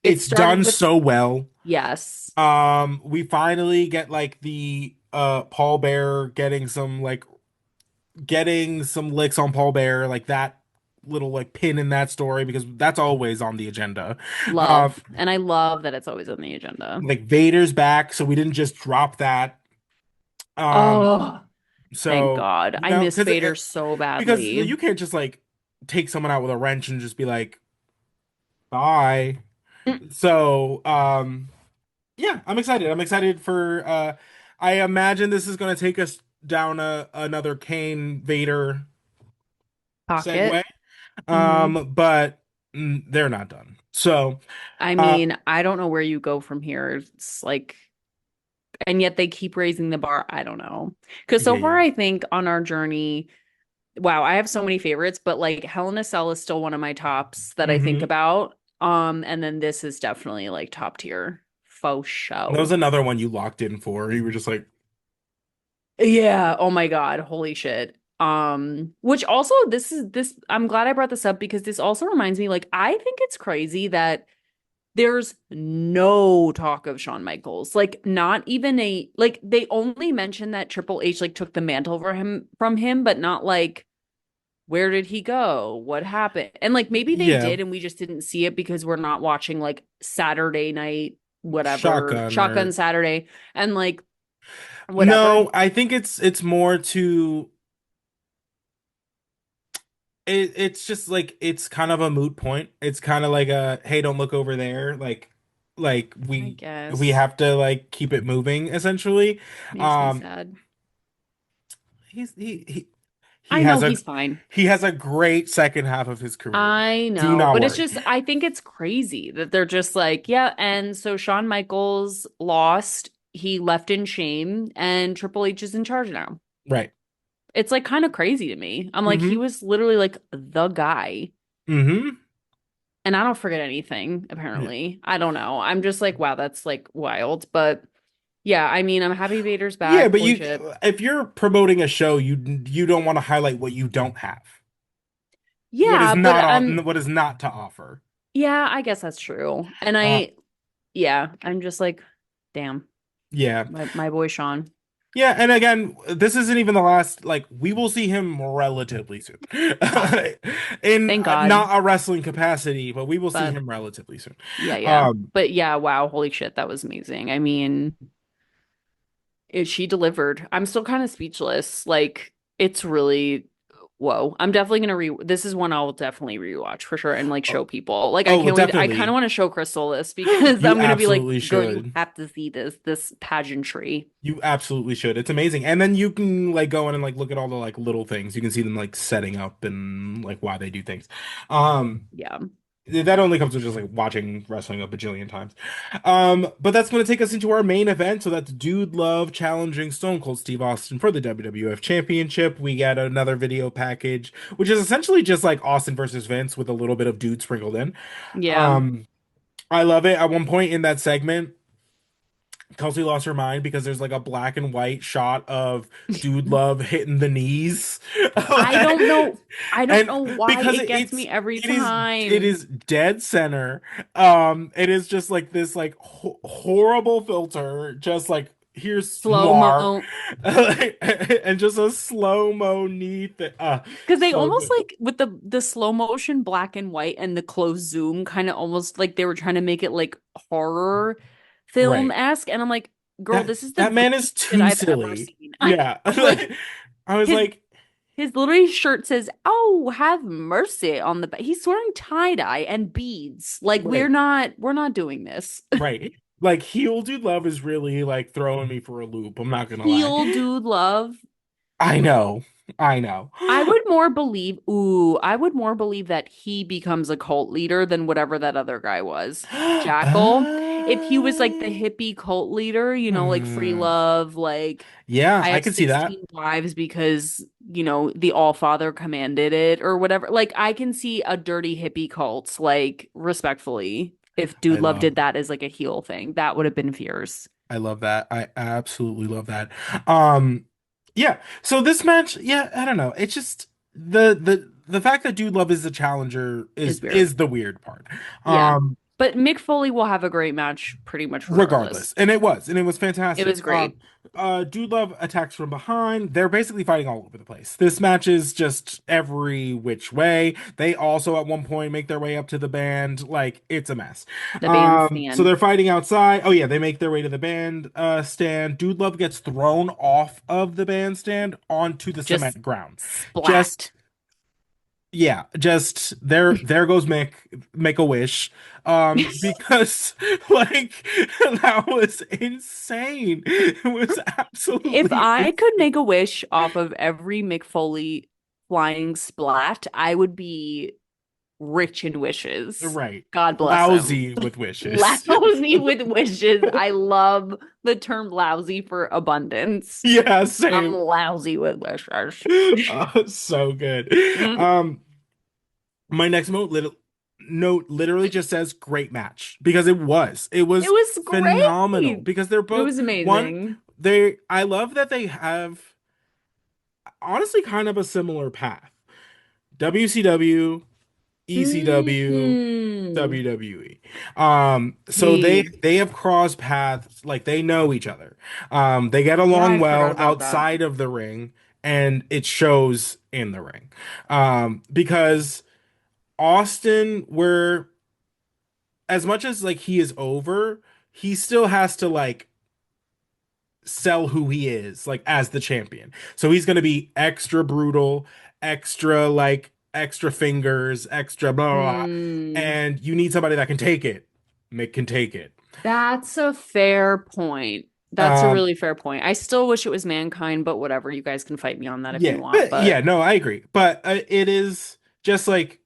Speaker 3: It
Speaker 2: it's
Speaker 3: started
Speaker 2: done
Speaker 3: with
Speaker 2: so well.
Speaker 3: yes.
Speaker 2: We finally get like the Paul Bear getting some licks on Paul Bear, like that little like pin in that story because that's always on the agenda. Um,
Speaker 3: Love. And I love that it's always on the agenda.
Speaker 2: like Vader's back, so we didn't just drop that. Um,
Speaker 3: Oh, thank
Speaker 2: so
Speaker 3: God.
Speaker 2: you
Speaker 3: I
Speaker 2: know,
Speaker 3: miss Vader so
Speaker 2: because
Speaker 3: badly.
Speaker 2: you can't just like take someone out with a wrench and just be like, bye. So, yeah, I'm excited. I'm excited for I imagine this is going to take us down another Kane Vader
Speaker 3: Pocket.
Speaker 2: segue.
Speaker 3: Hmm.
Speaker 2: But they're not done. So,
Speaker 3: I
Speaker 2: uh
Speaker 3: mean, I don't know where you go from here. It's like, and yet they keep raising the bar. I don't know. Because so
Speaker 2: yeah,
Speaker 3: far,
Speaker 2: yeah.
Speaker 3: I think on our journey, wow, I have so many favorites, but like Hell in a Cell is still one of my tops that I think
Speaker 2: Hmm.
Speaker 3: about. And then this is definitely like top tier faux
Speaker 2: That was
Speaker 3: show.
Speaker 2: another one you locked in for. You were just like,
Speaker 3: Yeah. Oh my God. Holy shit. Which also this I'm glad I brought this up because this also reminds me, like, I think it's crazy that there's no talk of Shawn Michaels. Like, not even a like they only mentioned that Triple H like took the mantle for him from him, but not like where did he go? What happened? And like maybe they
Speaker 2: yeah,
Speaker 3: did and we just didn't see it because we're not watching like Saturday night, whatever,
Speaker 2: shotgun
Speaker 3: Shotgun
Speaker 2: or
Speaker 3: Saturday, and like whatever.
Speaker 2: no, I think it's more to it's just like it's kind of a moot point. It's kind of like a hey, don't look over there. Like
Speaker 3: I
Speaker 2: we
Speaker 3: guess
Speaker 2: have to like keep it moving essentially.
Speaker 3: makes me
Speaker 2: Um
Speaker 3: sad.
Speaker 2: he's he
Speaker 3: I
Speaker 2: has
Speaker 3: know
Speaker 2: a
Speaker 3: he's fine.
Speaker 2: he has a great second half of his career.
Speaker 3: I
Speaker 2: Do
Speaker 3: know,
Speaker 2: not
Speaker 3: but it's
Speaker 2: worry.
Speaker 3: just, I think it's crazy that they're just like, yeah. And so Shawn Michaels lost. He left in shame, and Triple H is in charge now.
Speaker 2: Right.
Speaker 3: It's like kind of crazy to me. I'm like, he
Speaker 2: Mm-hmm.
Speaker 3: was literally like the guy.
Speaker 2: Mm-hmm.
Speaker 3: And I don't forget anything,
Speaker 2: Yeah.
Speaker 3: apparently. I don't know. I'm just like, wow, that's like wild. But yeah, I mean, I'm happy Vader's
Speaker 2: Yeah,
Speaker 3: back.
Speaker 2: but
Speaker 3: Holy
Speaker 2: you
Speaker 3: shit.
Speaker 2: if you're promoting a show, you don't want to highlight what you don't have.
Speaker 3: Yeah, but
Speaker 2: What is not to offer.
Speaker 3: yeah, I guess that's true. And
Speaker 2: Uh
Speaker 3: yeah, I'm just like, damn,
Speaker 2: yeah.
Speaker 3: my boy Sean.
Speaker 2: Yeah, and again, this isn't even the last, like, we will see him relatively soon.
Speaker 3: Oh,
Speaker 2: In
Speaker 3: thank God.
Speaker 2: not a wrestling capacity, but we will see
Speaker 3: But
Speaker 2: him relatively soon.
Speaker 3: yeah, yeah.
Speaker 2: Um,
Speaker 3: But yeah, wow, holy shit, that was amazing. I mean, she delivered. I'm still kind of speechless. Like, it's really whoa. I'm definitely gonna this is one I'll definitely rewatch for sure and like
Speaker 2: oh,
Speaker 3: show people. Like, I
Speaker 2: oh,
Speaker 3: can't wait. I kind of
Speaker 2: definitely.
Speaker 3: want to show Crystal this because
Speaker 2: You
Speaker 3: I'm gonna be like,
Speaker 2: absolutely
Speaker 3: girl, you
Speaker 2: should.
Speaker 3: have to see this pageantry.
Speaker 2: You absolutely should. It's amazing. And then you can like go in and like look at all the like little things. You can see them like setting up and like why they do things. Um,
Speaker 3: Yeah.
Speaker 2: that only comes with just like watching wrestling a bajillion times. But that's going to take us into our main event. So that's Dude Love challenging Stone Cold Steve Austin for the WWF Championship. We get another video package, which is essentially just like Austin versus Vince with a little bit of Dude sprinkled in.
Speaker 3: Yeah.
Speaker 2: Um, I love it. At one point in that segment, Kelsey lost her mind because there's like a black and white shot of Dude Love hitting the knees.
Speaker 3: I don't know. I don't
Speaker 2: And
Speaker 3: know why
Speaker 2: because
Speaker 3: it gets me every
Speaker 2: it
Speaker 3: time.
Speaker 2: is dead center. It is just like this like horrible filter, just like here's
Speaker 3: Slow
Speaker 2: Swar,
Speaker 3: mo.
Speaker 2: and just a slow-mo knee
Speaker 3: Because they
Speaker 2: so
Speaker 3: almost
Speaker 2: good.
Speaker 3: like with the slow motion black and white and the close zoom, kind of almost like they were trying to make it like horror
Speaker 2: Right.
Speaker 3: film-esque. And I'm like, girl,
Speaker 2: That
Speaker 3: this is the
Speaker 2: that man is
Speaker 3: goofiest shit
Speaker 2: too
Speaker 3: I've ever
Speaker 2: silly.
Speaker 3: seen.
Speaker 2: Yeah.
Speaker 3: I'm like,
Speaker 2: I was
Speaker 3: his
Speaker 2: like,
Speaker 3: his literally shirt says, "Oh, have mercy" on the back. He's wearing tie-dye and beads. Like,
Speaker 2: right.
Speaker 3: we're not doing this.
Speaker 2: Right. Like heel dude love is really like throwing me for a loop. I'm not gonna lie.
Speaker 3: Heel dude love.
Speaker 2: I know. I know.
Speaker 3: I would more believe that he becomes a cult leader than whatever that other guy was. Jackal. If he was like the
Speaker 2: Uh,
Speaker 3: hippie cult leader, like free
Speaker 2: hmm.
Speaker 3: love, like
Speaker 2: Yeah,
Speaker 3: I
Speaker 2: I
Speaker 3: have
Speaker 2: could see that.
Speaker 3: 16 wives because, the All Father commanded it or whatever. Like, I can see a dirty hippie cult, like, respectfully. If
Speaker 2: I
Speaker 3: Dude Love
Speaker 2: love
Speaker 3: did that as like a heel thing, that would have been fierce.
Speaker 2: I love that. I absolutely love that. Um yeah, so this match, yeah, I don't know. It's just the fact that Dude Love is the challenger
Speaker 3: Is weird.
Speaker 2: is the weird part.
Speaker 3: Yeah.
Speaker 2: Um,
Speaker 3: But Mick Foley will have a great match pretty much regardless.
Speaker 2: Regardless, and it was
Speaker 3: It
Speaker 2: fantastic.
Speaker 3: was great.
Speaker 2: Dude Love attacks from behind. They're basically fighting all over the place. This match is just every which way. They also at one point make their way up to the band. Like it's a mess.
Speaker 3: The
Speaker 2: So
Speaker 3: bandstand.
Speaker 2: they're fighting outside. Oh yeah, they make their way to the band stand. Dude Love gets thrown off of the bandstand onto the
Speaker 3: Just
Speaker 2: cement ground. Just
Speaker 3: splat.
Speaker 2: yeah, just there goes make a wish. Because like that was insane. It was
Speaker 3: If
Speaker 2: absolutely
Speaker 3: I could
Speaker 2: insane.
Speaker 3: make a wish off of every Mick Foley flying splat, I would be rich in wishes.
Speaker 2: Right.
Speaker 3: God bless him.
Speaker 2: Lousy with wishes.
Speaker 3: Lousy with wishes. I love the term lousy for abundance.
Speaker 2: Yeah,
Speaker 3: I'm
Speaker 2: same.
Speaker 3: lousy with wishes.
Speaker 2: So good.
Speaker 3: Mm.
Speaker 2: Um, my next note literally just says great match because it was. It
Speaker 3: It
Speaker 2: was
Speaker 3: was
Speaker 2: phenomenal
Speaker 3: great.
Speaker 2: because they're
Speaker 3: It
Speaker 2: both
Speaker 3: was
Speaker 2: one,
Speaker 3: amazing.
Speaker 2: I love that they have honestly kind of a similar path. WCW, ECW,
Speaker 3: Hmm.
Speaker 2: WWE. So they
Speaker 3: Tea.
Speaker 2: they have crossed paths, like they know each other. They get
Speaker 3: Yeah,
Speaker 2: along
Speaker 3: I forgot
Speaker 2: well
Speaker 3: about that.
Speaker 2: outside of the ring, and it shows in the ring. Because Austin, where as much as like he is over, he still has to like sell who he is like as the champion. So he's going to be extra brutal, extra like extra fingers, extra blah, blah, blah.
Speaker 3: Hmm.
Speaker 2: And you need somebody that can take it. Mick can take it.
Speaker 3: That's a fair point. That's a
Speaker 2: Um
Speaker 3: really fair point. I still wish it was Mankind, but whatever. You guys can fight me on that if you
Speaker 2: yeah,
Speaker 3: want.
Speaker 2: but
Speaker 3: But
Speaker 2: yeah, no, I agree. But it is just like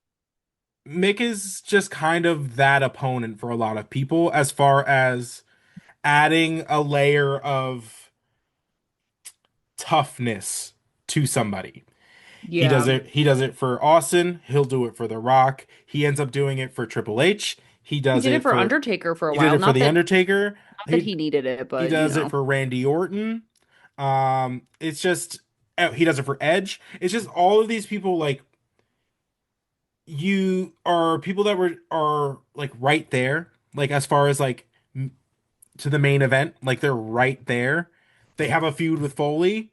Speaker 2: Mick is just kind of that opponent for a lot of people as far as adding a layer of toughness to somebody. He does
Speaker 3: yeah,
Speaker 2: it. He does it for Austin. He'll do it for The Rock. He ends up doing it for Triple H. He
Speaker 3: he
Speaker 2: does
Speaker 3: did it
Speaker 2: it
Speaker 3: for
Speaker 2: for.
Speaker 3: Undertaker for a
Speaker 2: He did
Speaker 3: while.
Speaker 2: it for The Undertaker.
Speaker 3: Not that
Speaker 2: He
Speaker 3: he needed it,
Speaker 2: he
Speaker 3: but
Speaker 2: does it for Randy Orton. It's just he does it for Edge. It's just all of these people like you are people that are like right there, like as far as like to the main event, like they're right there. They have a feud with Foley.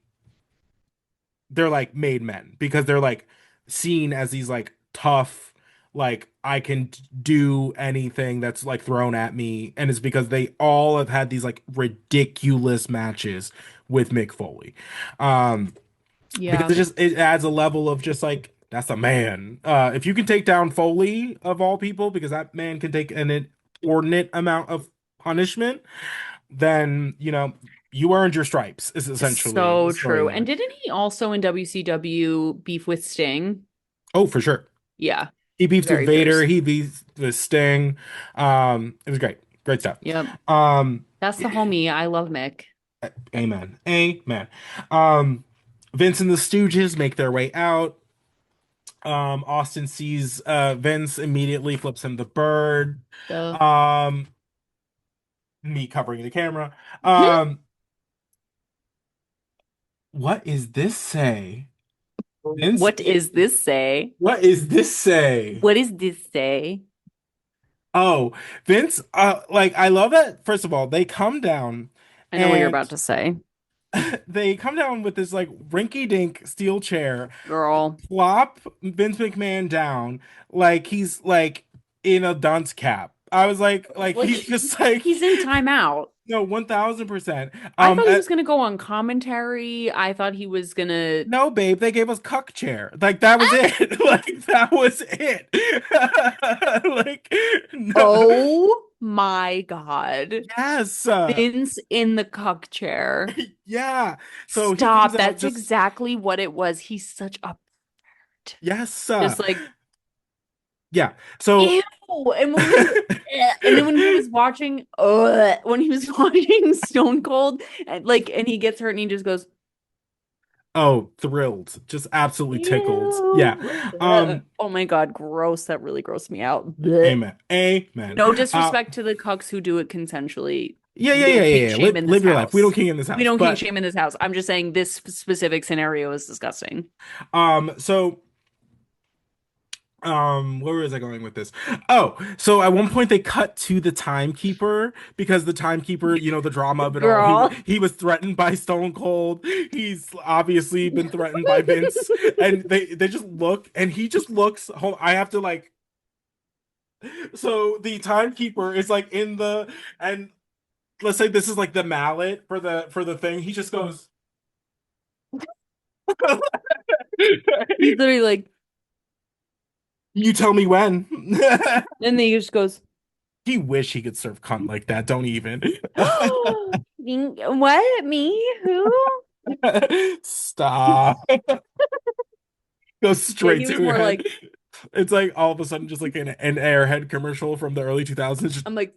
Speaker 2: They're like made men because they're like seen as these like tough, like I can do anything that's like thrown at me, and it's because they all have had these like ridiculous matches with Mick Foley. Um, because
Speaker 3: yeah.
Speaker 2: it adds a level of just like that's a man. If you can take down Foley of all people, because that man can take an inordinate amount of punishment, then you earned your stripes. Is essentially the
Speaker 3: So true. And
Speaker 2: storyline.
Speaker 3: didn't he also in WCW beef with Sting?
Speaker 2: Oh, for sure.
Speaker 3: Yeah,
Speaker 2: He beefs with
Speaker 3: very
Speaker 2: Vader.
Speaker 3: fierce.
Speaker 2: He beefs with Sting. It was great. Great stuff.
Speaker 3: Yep.
Speaker 2: Um,
Speaker 3: That's the homie. I love Mick.
Speaker 2: Amen. Amen. Um, Vince and the Stooges make their way out. Austin sees Vince, immediately flips him the bird.
Speaker 3: Duh.
Speaker 2: Um, me covering the camera. Um, what is this say? Vince,
Speaker 3: What is this say?
Speaker 2: what is this say?
Speaker 3: What is this say?
Speaker 2: Oh, Vince, like I love that. First of all, they come down
Speaker 3: I know what you're
Speaker 2: and
Speaker 3: about to say,
Speaker 2: they come down with this like rinky-dink steel chair,
Speaker 3: girl.
Speaker 2: plop Vince McMahon down like he's like in a dunce cap. I was like
Speaker 3: Like
Speaker 2: he's just like
Speaker 3: he's in timeout.
Speaker 2: no 1000%.
Speaker 3: I thought he was gonna go on commentary. I thought he was gonna.
Speaker 2: No, babe, they gave us cuck chair. Like that was it. Like that was it. Like no,
Speaker 3: Oh my God.
Speaker 2: yes,
Speaker 3: Vince in the cuck chair.
Speaker 2: yeah. So he comes
Speaker 3: Stop.
Speaker 2: out
Speaker 3: That's
Speaker 2: just
Speaker 3: exactly what it was. He's such a
Speaker 2: yes,
Speaker 3: just like
Speaker 2: yeah. So
Speaker 3: ew. And when he and then when he was watching Stone Cold and he gets hurt and he just goes,
Speaker 2: oh, thrilled, just absolutely tickled. Yeah.
Speaker 3: ew.
Speaker 2: Um,
Speaker 3: Oh my God, gross. That really grossed me out. Blech.
Speaker 2: Amen. Amen.
Speaker 3: No
Speaker 2: Uh,
Speaker 3: disrespect to the cucks who do it consensually.
Speaker 2: yeah,
Speaker 3: We
Speaker 2: yeah, yeah,
Speaker 3: don't
Speaker 2: yeah,
Speaker 3: kink
Speaker 2: yeah.
Speaker 3: shame in this
Speaker 2: Live your life. We don't
Speaker 3: house.
Speaker 2: king in this
Speaker 3: We
Speaker 2: house.
Speaker 3: don't kink
Speaker 2: But
Speaker 3: shame in this house. I'm just saying this specific scenario is disgusting.
Speaker 2: so Where was I going with this? Oh, so at one point they cut to the timekeeper because the timekeeper, the drama of it all,
Speaker 3: Girl.
Speaker 2: he was threatened by Stone Cold. He's obviously been threatened by Vince, and they just look, and he just looks. Hold, I have to like. So the timekeeper is like in the, and let's say this is like the mallet for the thing. He just goes.
Speaker 3: He's literally like,
Speaker 2: You tell me when.
Speaker 3: and then he just goes,
Speaker 2: He wish he could serve cunt like that. Don't even.
Speaker 3: what? Me? Who?
Speaker 2: Stop. Go
Speaker 3: Yeah,
Speaker 2: straight
Speaker 3: he was
Speaker 2: to your
Speaker 3: more
Speaker 2: head.
Speaker 3: like,
Speaker 2: It's like all of a sudden just like an Airhead commercial from the early 2000s. Just
Speaker 3: I'm like,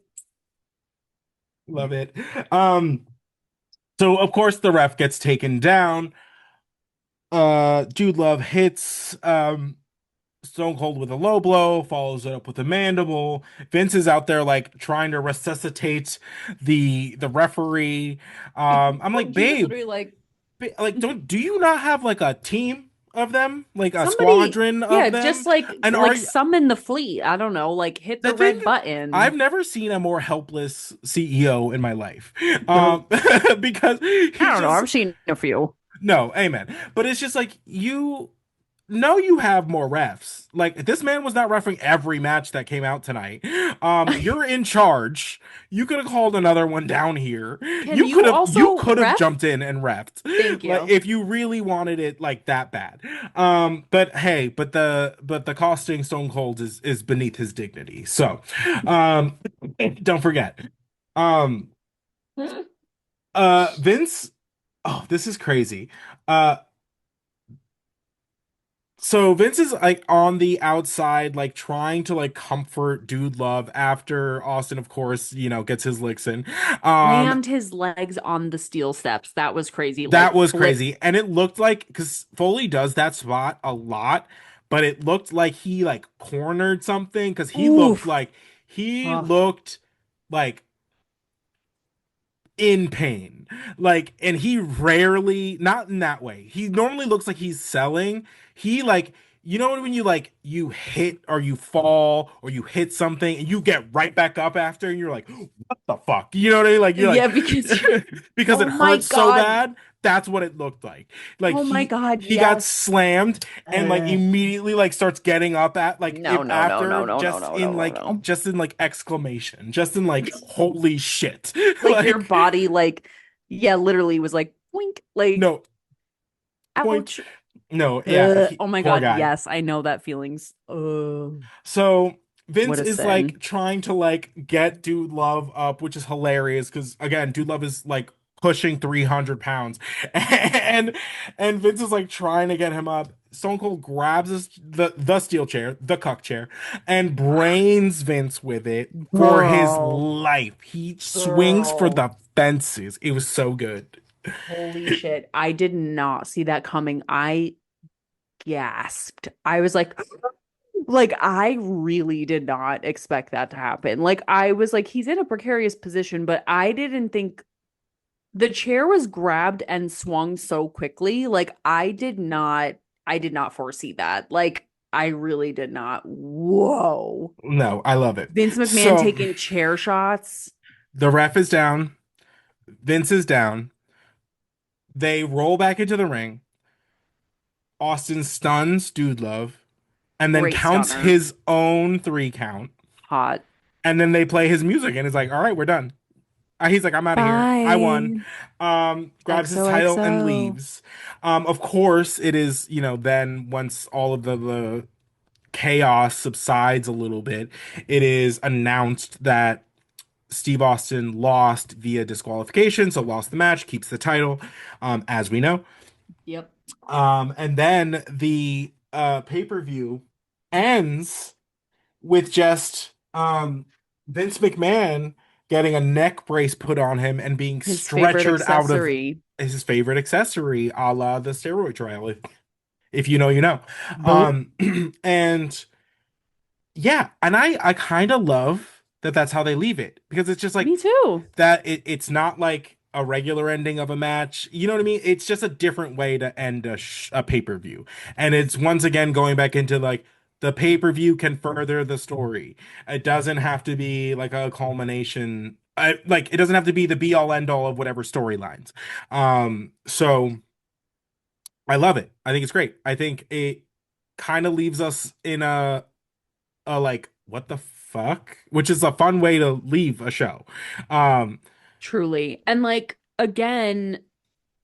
Speaker 2: love it. Um, so of course the ref gets taken down. Dude Love hits Stone Cold with a low blow, follows it up with a mandible. Vince is out there like trying to resuscitate the referee. I'm like,
Speaker 3: he was
Speaker 2: babe,
Speaker 3: literally like,
Speaker 2: like don't do you not have like a team of them, like a
Speaker 3: somebody,
Speaker 2: squadron
Speaker 3: yeah,
Speaker 2: of
Speaker 3: just
Speaker 2: them? And are
Speaker 3: like summon the fleet. I don't know, like hit
Speaker 2: the
Speaker 3: the
Speaker 2: thing,
Speaker 3: red
Speaker 2: I've
Speaker 3: button.
Speaker 2: never seen a more helpless CEO in my life.
Speaker 3: I
Speaker 2: Because he's
Speaker 3: don't know.
Speaker 2: just
Speaker 3: I've seen a few.
Speaker 2: no, amen. But it's just like you know you have more refs. Like this man was not refereeing every match that came out tonight. You're in charge. You could have called another one down here.
Speaker 3: Can you
Speaker 2: You
Speaker 3: also
Speaker 2: could have
Speaker 3: ref?
Speaker 2: jumped in and refed.
Speaker 3: Thank
Speaker 2: Like
Speaker 3: you.
Speaker 2: if you really wanted it like that bad. But hey, but the costing Stone Cold is beneath his dignity. So um don't forget. Um Vince, oh, this is crazy. Uh So Vince is like on the outside, like trying to like comfort Dude Love after Austin, of course, gets his licks in. Um,
Speaker 3: Slammed his legs on the steel steps. That was crazy.
Speaker 2: that
Speaker 3: Like
Speaker 2: was
Speaker 3: flip.
Speaker 2: crazy. And it looked like because Foley does that spot a lot, but it looked like he like cornered something because
Speaker 3: Oof.
Speaker 2: he
Speaker 3: Ugh.
Speaker 2: looked like in pain. Like, and he rarely, not in that way. He normally looks like he's selling. He like, when you like you hit or you fall or you hit something and you get right back up after and you're like, what the fuck? You know what I mean? Like you're
Speaker 3: Yeah,
Speaker 2: like
Speaker 3: because
Speaker 2: because it
Speaker 3: oh my
Speaker 2: hurts so
Speaker 3: God.
Speaker 2: bad. That's what it looked like. Like
Speaker 3: Oh my God,
Speaker 2: he got
Speaker 3: yes.
Speaker 2: slammed and like
Speaker 3: Uh,
Speaker 2: immediately like starts getting up at like
Speaker 3: no,
Speaker 2: if
Speaker 3: no, no, no,
Speaker 2: after
Speaker 3: no, no, no, no, no, no.
Speaker 2: just in like exclamation, just in like holy shit.
Speaker 3: Like your
Speaker 2: Like
Speaker 3: body, like, yeah, literally was like, wink, like,
Speaker 2: no point.
Speaker 3: ouch.
Speaker 2: No, yeah,
Speaker 3: Oh my
Speaker 2: poor
Speaker 3: God,
Speaker 2: guy.
Speaker 3: yes, I know that feelings.
Speaker 2: So
Speaker 3: What
Speaker 2: Vince
Speaker 3: a
Speaker 2: is
Speaker 3: sin.
Speaker 2: like trying to like get Dude Love up, which is hilarious because again, Dude Love is like pushing 300 pounds, and Vince is like trying to get him up. Stone Cold grabs the steel chair, the cuck chair, and brains Vince with it for his
Speaker 3: Girl,
Speaker 2: life. He swings for
Speaker 3: girl.
Speaker 2: the fences. It was so good.
Speaker 3: Holy shit. I did not see that coming. I gasped. I was like, I really did not expect that to happen. Like, I was like, he's in a precarious position, but I didn't think the chair was grabbed and swung so quickly. Like, I did not foresee that. Like, I really did not. Whoa.
Speaker 2: No, I love it.
Speaker 3: Vince McMahon
Speaker 2: So
Speaker 3: taking chair shots.
Speaker 2: the ref is down. Vince is down. They roll back into the ring. Austin stuns Dude Love and then
Speaker 3: Great
Speaker 2: counts
Speaker 3: stunner.
Speaker 2: his own 3 count.
Speaker 3: Hot.
Speaker 2: And then they play his music and it's like, all right, we're done. He's like, I'm out of here. I won.
Speaker 3: Bye.
Speaker 2: Grabs his title and
Speaker 3: XOXO.
Speaker 2: leaves. Of course, it is, then once all of the chaos subsides a little bit, it is announced that Steve Austin lost via disqualification, so lost the match, keeps the title, as we know.
Speaker 3: Yep.
Speaker 2: And then the pay-per-view ends with just Vince McMahon getting a neck brace put on him and being
Speaker 3: His favorite
Speaker 2: stretchered out of
Speaker 3: accessory.
Speaker 2: his favorite accessory, a la the steroid trial. If you know, you know.
Speaker 3: Boop.
Speaker 2: And yeah, and I kind of love that that's how they leave it because it's just like
Speaker 3: Me too.
Speaker 2: that it's not like a regular ending of a match. You know what I mean? It's just a different way to end a pay-per-view. And it's once again going back into like The pay-per-view can further the story. It doesn't have to be like a culmination. Like it doesn't have to be the be all end all of whatever storylines. So I love it. I think it's great. I think it kind of leaves us in a like what the fuck, which is a fun way to leave a show. Um,
Speaker 3: Truly. And like again,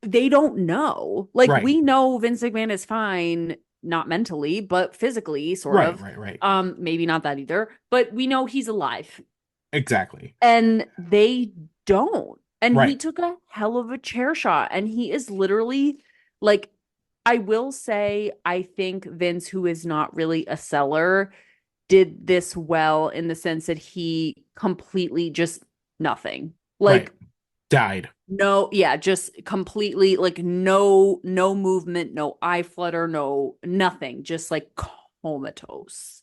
Speaker 3: they don't know. Like
Speaker 2: right,
Speaker 3: we know Vince McMahon is fine, not mentally, but physically, sort
Speaker 2: right,
Speaker 3: of.
Speaker 2: right, right,
Speaker 3: Maybe not that either, but we know he's alive.
Speaker 2: exactly,
Speaker 3: And they don't. And he
Speaker 2: right,
Speaker 3: took a hell of a chair shot. And he is literally like, I will say, I think Vince, who is not really a seller, did this well in the sense that he completely just nothing.
Speaker 2: right.
Speaker 3: Like,
Speaker 2: Died.
Speaker 3: no, yeah, just completely like no movement, no eye flutter, no nothing, just like comatose.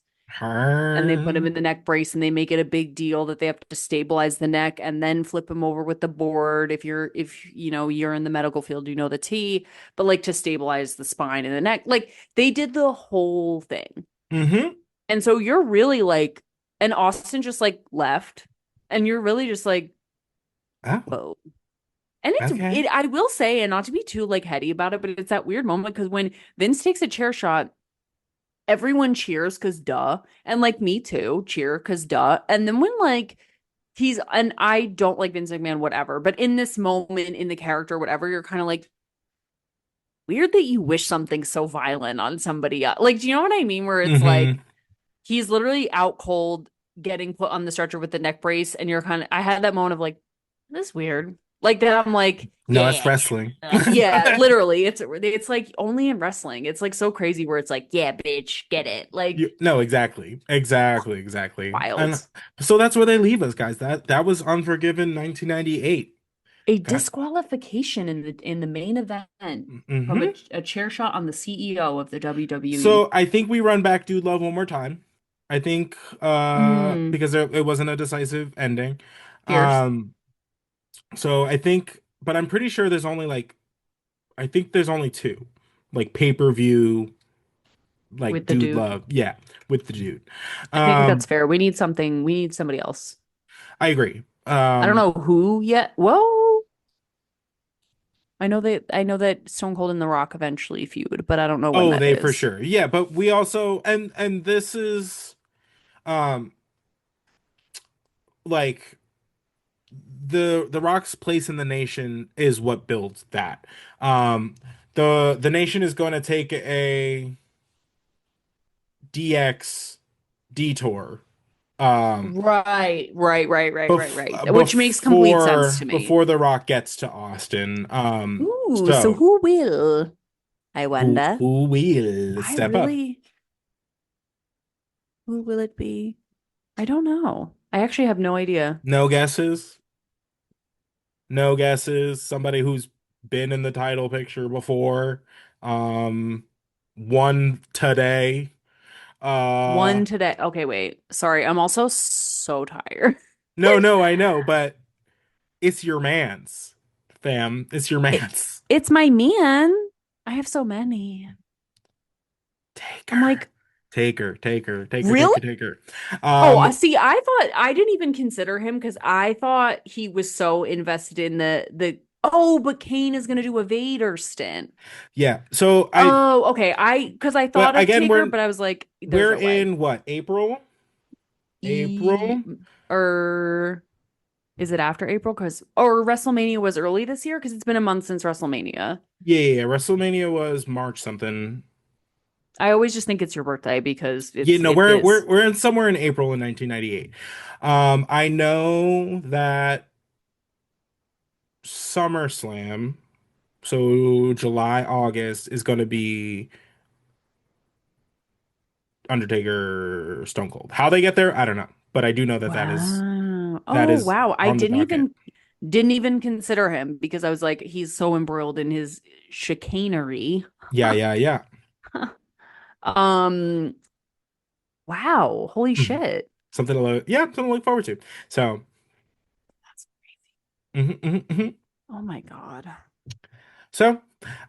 Speaker 3: And they put him
Speaker 2: Her.
Speaker 3: in the neck brace and they make it a big deal that they have to stabilize the neck and then flip him over with the board. If you know you're in the medical field, you know the T, but like to stabilize the spine and the neck. Like they did the whole thing.
Speaker 2: Mm-hmm.
Speaker 3: And so you're really like, and Austin just like left, and you're really just like,
Speaker 2: Oh,
Speaker 3: whoa. And
Speaker 2: okay.
Speaker 3: I will say, and not to be too like heady about it, but it's that weird moment because when Vince takes a chair shot, everyone cheers because duh. And like me too, cheer because duh. And then when like he's and I don't like Vince McMahon, whatever, but in this moment in the character, whatever, you're kind of like, weird that you wish something so violent on somebody else. Like, do you know what I mean? Where it's like
Speaker 2: Mm-hmm.
Speaker 3: he's literally out cold, getting put on the stretcher with the neck brace, and you're kind of I had that moment of like, this is weird. Like that I'm like,
Speaker 2: No, it's
Speaker 3: yeah.
Speaker 2: wrestling.
Speaker 3: Yeah, literally. It's like only in wrestling. It's like so crazy where it's like, yeah, bitch, get it. Like
Speaker 2: No, exactly, exactly, exactly. And
Speaker 3: wild.
Speaker 2: so that's where they leave us, guys. That was Unforgiven, 1998.
Speaker 3: A
Speaker 2: Got.
Speaker 3: disqualification in the main event from
Speaker 2: Mm-hmm.
Speaker 3: a chair shot on the CEO of the WWE.
Speaker 2: So I think we run back Dude Love one more time. I think
Speaker 3: Mm,
Speaker 2: because it wasn't a decisive ending.
Speaker 3: fierce
Speaker 2: Um so I think but I'm pretty sure there's only like I think there's only two. Like pay-per-view like
Speaker 3: with the
Speaker 2: Dude
Speaker 3: dude.
Speaker 2: Love. Yeah, with the dude.
Speaker 3: I think that's
Speaker 2: Um
Speaker 3: fair. We need somebody else.
Speaker 2: I agree.
Speaker 3: I don't know who yet. Whoa. I know that Stone Cold and The Rock eventually feud, but I don't know when
Speaker 2: Oh,
Speaker 3: that
Speaker 2: they for
Speaker 3: is.
Speaker 2: sure. Yeah, but we also and this is um like the Rock's place in the nation is what builds that. Um, the nation is going to take a DX detour
Speaker 3: Right. Which makes complete sense to me.
Speaker 2: before the Rock gets to Austin.
Speaker 3: Ooh, so
Speaker 2: So
Speaker 3: who will? I wonder.
Speaker 2: who will
Speaker 3: I
Speaker 2: step up?
Speaker 3: really, who will it be? I don't know. I actually have no idea.
Speaker 2: No guesses. No guesses. Somebody who's been in the title picture before. Um, won today.
Speaker 3: One today. Okay, wait. Sorry, I'm also so tired.
Speaker 2: No, no, I know, but it's your man's, fam. It's your
Speaker 3: It,
Speaker 2: man's.
Speaker 3: it's my man. I have so many.
Speaker 2: Take
Speaker 3: I'm
Speaker 2: her.
Speaker 3: like,
Speaker 2: Take her, take her, take her, take
Speaker 3: really?
Speaker 2: her, take her.
Speaker 3: Oh,
Speaker 2: Um,
Speaker 3: see, I thought I didn't even consider him because I thought he was so invested in the oh, but Kane is gonna do a Vader stint.
Speaker 2: yeah. So
Speaker 3: Oh, okay. I because I
Speaker 2: but
Speaker 3: thought of
Speaker 2: again,
Speaker 3: Taker, but I was like, there's
Speaker 2: we're
Speaker 3: no way.
Speaker 2: in what, April?
Speaker 3: E
Speaker 2: April?
Speaker 3: or is it after April? Because or WrestleMania was early this year because it's been a month since WrestleMania.
Speaker 2: Yeah. WrestleMania was March something.
Speaker 3: I always just think it's your birthday because
Speaker 2: Yeah, no,
Speaker 3: it is.
Speaker 2: we're in somewhere in April in 1998. I know that SummerSlam, so July, August is going to be Undertaker, Stone Cold. How they get there, I don't know, but I do know that
Speaker 3: Wow.
Speaker 2: that
Speaker 3: Oh,
Speaker 2: is
Speaker 3: wow. I
Speaker 2: on the docket.
Speaker 3: didn't even consider him because I was like, he's so embroiled in his chicanery.
Speaker 2: Yeah, yeah, yeah.
Speaker 3: Um, wow. Holy
Speaker 2: Mhm.
Speaker 3: shit.
Speaker 2: Something to look forward to. So,
Speaker 3: That's
Speaker 2: mhm.
Speaker 3: oh my God.
Speaker 2: So,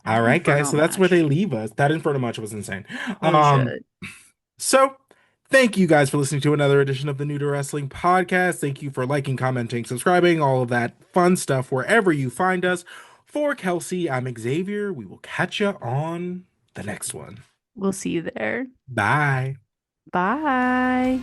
Speaker 2: all
Speaker 3: That
Speaker 2: right, guys.
Speaker 3: Inferno
Speaker 2: So that's where they
Speaker 3: match.
Speaker 2: leave us. That Inferno match was insane.
Speaker 3: Holy
Speaker 2: Um,
Speaker 3: shit.
Speaker 2: So, thank you guys for listening to another edition of the New to Wrestling podcast. Thank you for liking, commenting, subscribing, all of that fun stuff wherever you find us. For Kelsey, I'm Xavier. We will catch you on the next one.
Speaker 3: We'll see you there.
Speaker 2: Bye.
Speaker 3: Bye.